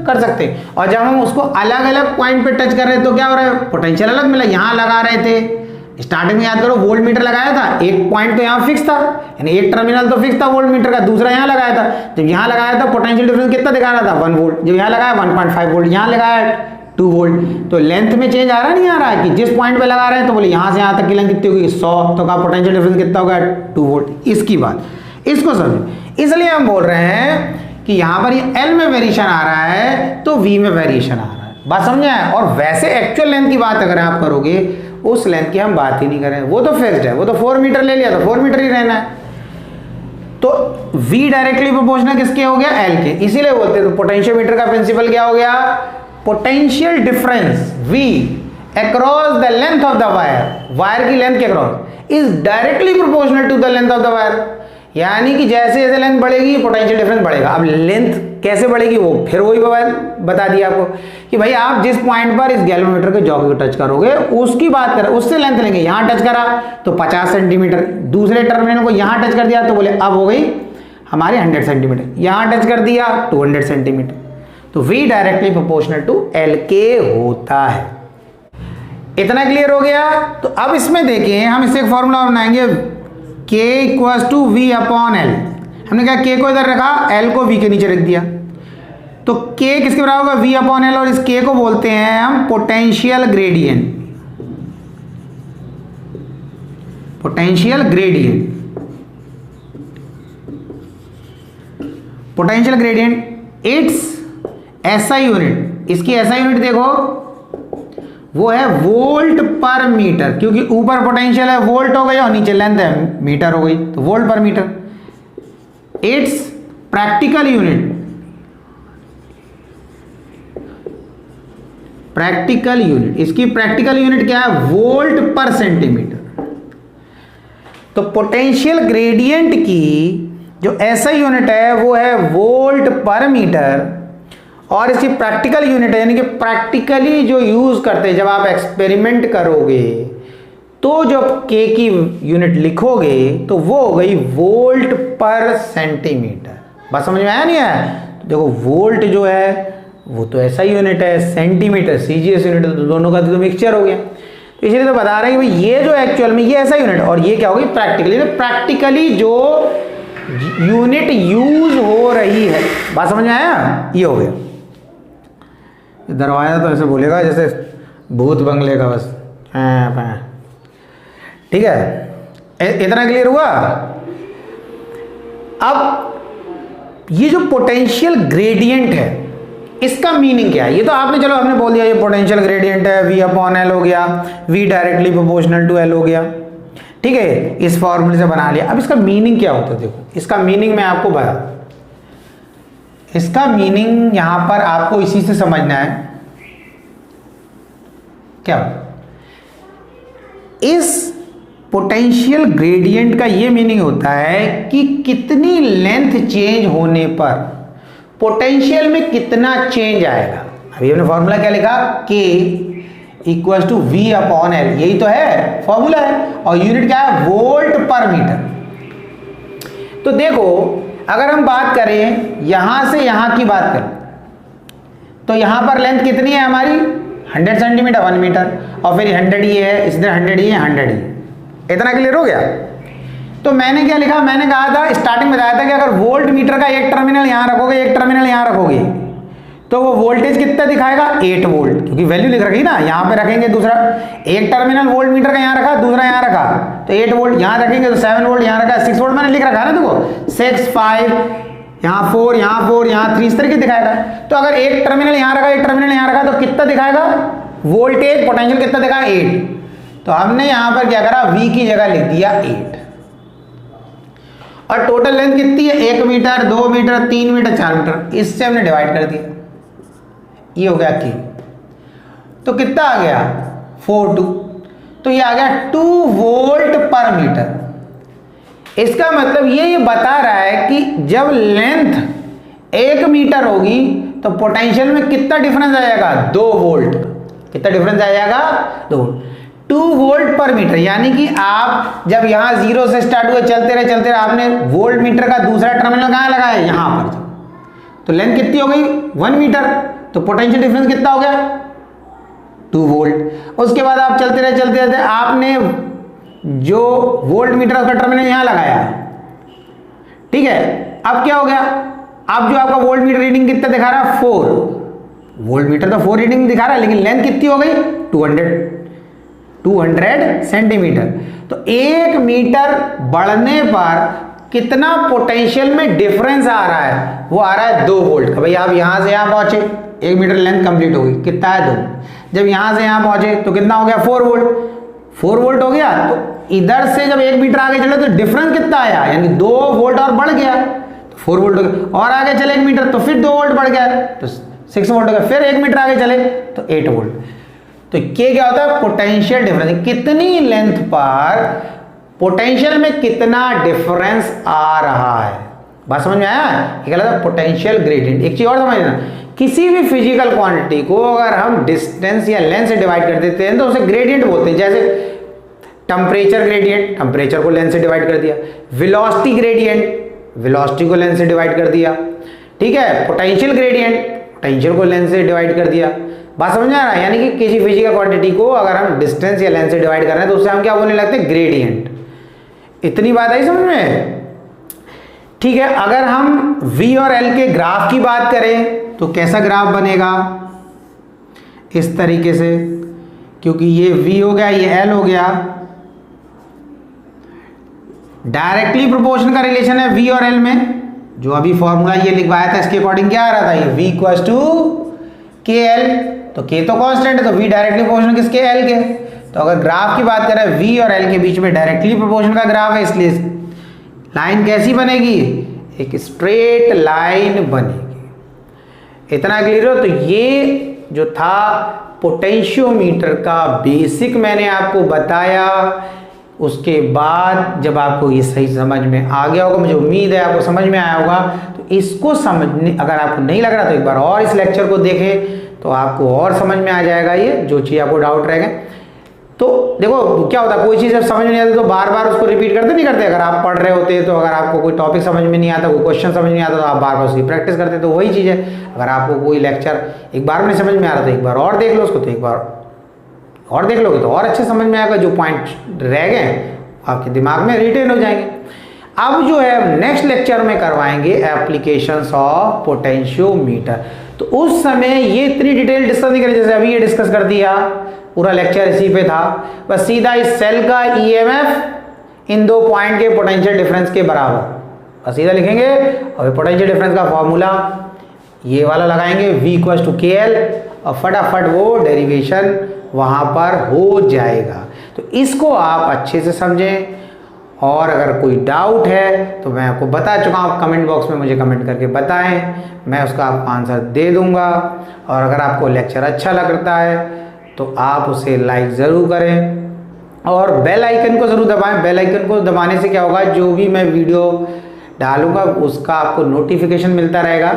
कर सकते। और जब हम उसको अलग अलग पॉइंट पे टच कर रहे हैं तो क्या हो रहा है, पोटेंशियल अलग मिला। यहाँ लगा रहे थे स्टार्टिंग में, याद करो वोल्ट मीटर लगाया था, एक पॉइंट तो यहाँ फिक्स था, यानी एक टर्मिनल तो फिक्स था वोल्ट मीटर का, दूसरा यहाँ लगाया था। जब यहाँ लगाया था पोटेंशियल डिफरेंस कितना दिखा रहा था, 1 वोल्ट, जब यहाँ लगाया 1.5 वोल्ट, यहाँ लगाया 2 वोल्ट। तो लेंथ में चेंज आ रहा नहीं आ रहा है कि जिस पॉइंट पे लगा रहे हैं, तो बोले यहाँ से यहाँ तक की लेंथ कितनी होगी 100, तो का पोटेंशियल डिफरेंस कितना होगा 2 वोल्ट। इसकी बात, इसको समझो। इसलिए हम बोल रहे हैं कि यहाँ पर ये L में वेरिएशन आ रहा है तो V में वेरिएशन आ रहा है। बात समझ आए। और वैसे एक्चुअल लेंथ की बात अगर आप करोगे, उस लेंथ की हम बात ही नहीं करें, वो तो फिक्स्ड है, वो तो 4 मीटर ले लिया तो 4 मीटर ही रहना है। तो V डायरेक्टली प्रोपोर्शनल किसके हो गया, L के, इसीलिए बोलते हैं। तो पोटेंशियोमीटर का प्रिंसिपल क्या हो गया, potential difference V across the length of the wire, wire की लेंथ के across is directly proportional to the length of the wire. यानी कि जैसे जैसे लेंथ बढ़ेगी पोटेंशियल डिफरेंस बढ़ेगा। अब लेंथ कैसे बढ़ेगी, वो फिर वही बता दिया आपको कि भाई आप जिस पॉइंट पर इस गैल्वेनोमीटर के जॉकी को टच करोगे उसकी बात करें, उससे लेंथ लेंगे। यहाँ टच करा तो 50 सेंटीमीटर, दूसरे टर्मिनल को यहाँ टच कर दिया तो बोले अब हो गई हमारे 100 सेंटीमीटर, यहाँ टच कर दिया 200 सेंटीमीटर। तो V directly proportional to L के होता है। इतना क्लियर हो गया। तो अब इसमें देखिए, हम इससे एक फॉर्मूला बनाएंगे, K equals to V upon L। हमने क्या, K को इधर रखा, L को V के नीचे रख दिया, तो K किसके बराबर होगा, V अपॉन L। और इस K को बोलते हैं हम potential gradient, potential gradient, potential gradient it's SI unit. इसकी SI यूनिट देखो, वो है वोल्ट पर मीटर, क्योंकि ऊपर पोटेंशियल है वोल्ट हो गई और नीचे लेंथ है मीटर हो गई, तो volt per metre. It's practical unit, practical unit, इसकी प्रैक्टिकल यूनिट क्या है, वोल्ट पर सेंटीमीटर। तो पोटेंशियल ग्रेडियंट की जो SI यूनिट है वो है वोल्ट पर मीटर, और इसकी प्रैक्टिकल यूनिट है, यानी कि प्रैक्टिकली जो यूज करते हैं जब आप एक्सपेरिमेंट करोगे तो जब K की यूनिट लिखोगे तो वो हो गई वोल्ट पर सेंटीमीटर। बात समझ में आया नहीं है। तो देखो वोल्ट जो है वो तो SI यूनिट है, सेंटीमीटर CGS यूनिट, तो दोनों का तो मिक्सचर हो गया। तो इसलिए तो बता रहे हैं कि भाई ये जो एक्चुअल में ये SI यूनिट और ये क्या होगी प्रैक्टिकली। तो प्रैक्टिकली जो यूनिट यूज हो रही है। बात समझ में आया? ये हो गया। दरवाजा तो ऐसे बोलेगा जैसे भूत बंगले का, बस ठीक है। इतना क्लियर हुआ? अब ये जो पोटेंशियल ग्रेडियंट है इसका मीनिंग क्या है? ये तो आपने, चलो हमने बोल दिया ये पोटेंशियल ग्रेडियंट है, V अपॉन L हो गया, V directly proportional to L हो गया, ठीक है, इस फॉर्मूले से बना लिया। अब इसका मीनिंग क्या होता है? देखो इसका मीनिंग मैं आपको बता, इसका मीनिंग यहां पर आपको इसी से समझना है। क्या? इस पोटेंशियल ग्रेडियंट का ये मीनिंग होता है कि कितनी लेंथ चेंज होने पर पोटेंशियल में कितना चेंज आएगा। अभी हमने फॉर्मूला क्या लिखा? K equal to V upon L, यही तो है फॉर्मूला है, और यूनिट क्या है? Volt per metre. तो देखो अगर हम बात करें यहां से यहां की बात करें तो यहां पर लेंथ कितनी है हमारी? 100 सेंटीमीटर, 1 मीटर, और फिर 100 ये है, इस तरह 100 ये, 100 ये। इतना क्लियर हो गया? तो मैंने क्या लिखा? मैंने कहा था, स्टार्टिंग में बताया था कि अगर वोल्ट मीटर का एक टर्मिनल यहां रखोगे, एक टर्मिनल यहां रखोगे, तो वो वोल्टेज कितना दिखाएगा? 8 वोल्ट, क्योंकि वैल्यू लिख रखी ना, यहां पे रखेंगे दूसरा, एक टर्मिनल वोल्ट मीटर का यहां रखा, दूसरा यहां रखा, तो 8 वोल्ट, यहां रखेंगे तो 7 वोल्ट, यहां रखा 6 वोल्ट, मैंने लिख रखा है ना, देखो 6, 5, यहाँ 4, यहाँ 4, यहाँ 3, इस तरीके दिखाएगा। तो अगर एक टर्मिनल यहां रखा, एक टर्मिनल यहां रखा, तो कितना दिखाएगा? वोल्टेज पोटेंशियल कितना दिखाएगा? 8। तो हमने यहां पर क्या करा? V की जगह लिख दिया 8, और टोटल लेंथ कितनी है? 1 मीटर, 2 मीटर, 3 मीटर, 4 मीटर, इससे हमने डिवाइड कर दिया, ये हो गया K। तो कितना आ गया? 4, 2, तो ये आ गया 2 वोल्ट पर मीटर। इसका मतलब ये बता रहा है कि जब लेंथ 1 मीटर होगी तो पोटेंशियल में कितना डिफरेंस आ जाएगा? 2 वोल्ट। कितना डिफरेंस आ जाएगा? 2 वोल्ट। 2 वोल्ट पर मीटर, यानी कि आप जब यहां 0 से स्टार्ट हुए, चलते रहे, आपने वोल्ट मीटर का दूसरा टर्मिनल कहां लगाया? यहां पर। तो लेंथ कितनी हो गई? 1 मीटर, तो पोटेंशियल डिफरेंस कितना हो गया? 2 वोल्ट। उसके बाद आप चलते रहे, आपने जो वोल्ट मीटर का टर्मिनल यहां लगाया, ठीक है। अब क्या हो गया? अब जो आपका वोल्ट मीटर रीडिंग कितना दिखा रहा है? 4 वोल्ट मीटर तो 4 रीडिंग दिखा रहा है, लेकिन लेंथ कितनी हो गई? 200 सेंटीमीटर। तो 1 मीटर बढ़ने पर कितना पोटेंशियल में डिफरेंस आ रहा है? वो आ रहा है 2 वोल्ट का। भाई आप यहां से यहां पहुंचे, 1 मीटर लेंथ कंप्लीट हो गई, कितना है? 2। जब यहां से यहां पहुंचे तो कितना हो गया? 4 वोल्ट। 4 वोल्ट हो गया, तो इधर से जब 1 मीटर आगे चले तो डिफरेंस कितना आया? यानी 2 वोल्ट और बढ़ गया, तो 4 वोल्ट हो गया। और आगे चले 1 मीटर तो फिर 2 वोल्ट बढ़ गया, तो 6 वोल्ट हो गया। फिर 1 मीटर आगे चले तो 8 वोल्ट। तो ये क्या होता है? Potential difference. कितनी लेंथ पर पोटेंशियल में कितना डिफरेंस आ रहा है। बात समझ में आया? ये कहलाता है पोटेंशियल ग्रेडियंट। एक चीज और समझना, किसी भी फिजिकल क्वांटिटी को अगर हम डिस्टेंस या लेंथ से डिवाइड कर देते हैं तो उसे ग्रेडियंट बोलते हैं। जैसे टेम्परेचर ग्रेडियंट, टेम्परेचर को लेंथ से डिवाइड कर दिया। वेलोसिटी ग्रेडियंट, वेलोसिटी को लेंथ से डिवाइड कर दिया, ठीक है। पोटेंशियल ग्रेडियंट, पोटेंशियल को लेंथ से डिवाइड कर दिया। बात समझ आ रहा है? यानी कि किसी फिजिकल क्वांटिटी को अगर हम डिस्टेंस या लेंथ से डिवाइड कर रहे हैं तो उससे हम क्या बोलने लगते हैं? ग्रेडियंट। इतनी बात आई समझ में? ठीक है। अगर हम V और L के ग्राफ की बात करें तो कैसा ग्राफ बनेगा? इस तरीके से, क्योंकि ये V हो गया, ये L हो गया, डायरेक्टली प्रोपोर्शन का रिलेशन है V और L में। जो अभी फॉर्मूला ये लिखवाया था इसके अकॉर्डिंग क्या आ रहा था? ये V इक्वल्स टू KL, तो K तो कांस्टेंट है, तो V डायरेक्टली प्रोपोर्शनल किसके? L के। तो अगर ग्राफ की बात करें V और L के बीच में डायरेक्टली प्रोपोर्शनल का ग्राफ है, इसलिए लाइन कैसी बनेगी? एक स्ट्रेट लाइन बनेगी। इतना क्लियर हो? तो ये जो था पोटेंशियोमीटर का बेसिक मैंने आपको बताया। उसके बाद जब आपको ये सही समझ में आ गया होगा, मुझे उम्मीद है आपको समझ में आया होगा, तो इसको समझने, अगर आपको नहीं लग रहा तो एक बार और इस लेक्चर को देखें तो आपको और समझ में आ जाएगा ये जो चीज़ आपको डाउट रहेगा। तो देखो क्या होता है, कोई चीज़ जब समझ में नहीं आती तो बार बार उसको रिपीट करते नहीं करते। अगर आप पढ़ रहे होते तो अगर आपको कोई टॉपिक समझ में नहीं आता, कोई क्वेश्चन समझ में नहीं आता तो आप बार बार उसकी प्रैक्टिस करते। तो वही चीज़ है, अगर आपको कोई लेक्चर एक बार में नहीं समझ में आ रहा तो एक बार और देख लो उसको, तो एक बार और देख लोगे तो और अच्छे समझ में आएगा। जो पॉइंट रह गए आपके दिमाग में रिटेन हो जाएंगे। अब जो है नेक्स्ट लेक्चर में करवाएंगे एप्लीकेशंस ऑफ पोटेंशियोमीटर। तो उस समय ये इतनी डिटेल डिस्कस नहीं करें, जैसे अभी ये डिस्कस कर दिया, पूरा लेक्चर इसी पे था, बस सीधा इस सेल का ईएमएफ इन दो पॉइंट के पोटेंशियल डिफरेंस के बराबर, बस सीधा लिखेंगे और पोटेंशियल डिफरेंस का फॉर्मूला ये वाला लगाएंगे V=KL और फटाफट वो डेरिवेशन वहां पर हो जाएगा। तो इसको आप अच्छे से समझें, और अगर कोई डाउट है तो मैं आपको बता चुका हूँ, आप कमेंट बॉक्स में मुझे कमेंट करके बताएं, मैं उसका आपको आंसर दे दूंगा। और अगर आपको लेक्चर अच्छा लगता है तो आप उसे लाइक ज़रूर करें और बेल आइकन को ज़रूर दबाएं। बेल आइकन को दबाने से क्या होगा, जो भी मैं वीडियो डालूंगा उसका आपको नोटिफिकेशन मिलता रहेगा,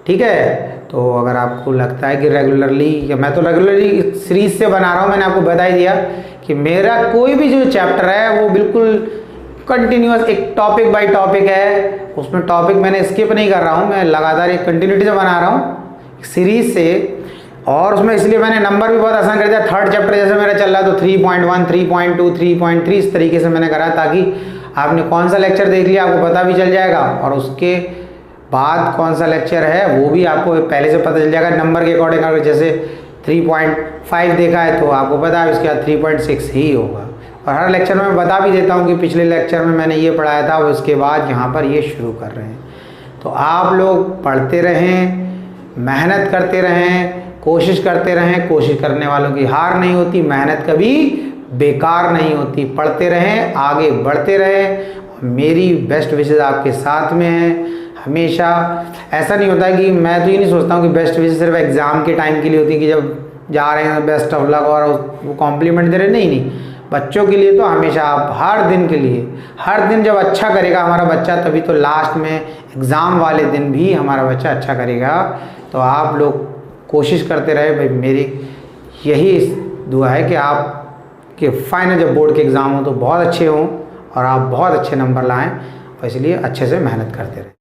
ठीक है। तो अगर आपको लगता है कि रेगुलरली, या मैं तो रेगुलरली सीरीज से बना रहा हूँ, मैंने आपको बता ही दिया कि मेरा कोई भी जो चैप्टर है वो बिल्कुल कंटिन्यूअस एक टॉपिक बाय टॉपिक है, उसमें टॉपिक मैंने स्किप नहीं कर रहा हूँ, मैं लगातार एक कंटिन्यूटी से बना रहा हूँ सीरीज से। और उसमें इसलिए मैंने नंबर भी बहुत आसान कर दिया, थर्ड चैप्टर जैसे मेरा चल रहा है तो 3.1, 3.2, 3.3 इस तरीके से मैंने करा, ताकि आपने कौन सा लेक्चर देख लिया आपको पता भी चल जाएगा, और उसके बाद कौन सा लेक्चर है वो भी आपको पहले से पता चल जाएगा नंबर के अकॉर्डिंग। अगर जैसे 3.5 देखा है तो आपको पता है इसके बाद 3.6 ही होगा। और हर लेक्चर में मैं बता भी देता हूँ कि पिछले लेक्चर में मैंने ये पढ़ाया था, उसके बाद यहाँ पर ये शुरू कर रहे हैं। तो आप लोग पढ़ते रहें, मेहनत करते रहें, कोशिश करते रहें। कोशिश करने वालों की हार नहीं होती, मेहनत कभी बेकार नहीं होती। पढ़ते रहें, आगे बढ़ते रहें। मेरी बेस्ट विशेज़ आपके साथ में है हमेशा। ऐसा नहीं होता कि मैं तो ये नहीं सोचता हूँ कि बेस्ट विशेज़ सिर्फ एग्ज़ाम के टाइम के लिए होती है कि जब जा रहे हैं बेस्ट ऑफ लक और वो कॉम्प्लीमेंट दे रहे, नहीं। बच्चों के लिए तो हमेशा आप हर दिन के लिए, हर दिन जब अच्छा करेगा हमारा बच्चा, तभी तो लास्ट में एग्ज़ाम वाले दिन भी हमारा बच्चा अच्छा करेगा। तो आप लोग कोशिश करते रहे भाई, मेरी यही दुआ है कि आप के फाइनल जब बोर्ड के एग्ज़ाम हो तो बहुत अच्छे हों और आप बहुत अच्छे नंबर लाएं, और इसलिए अच्छे से मेहनत करते रहें।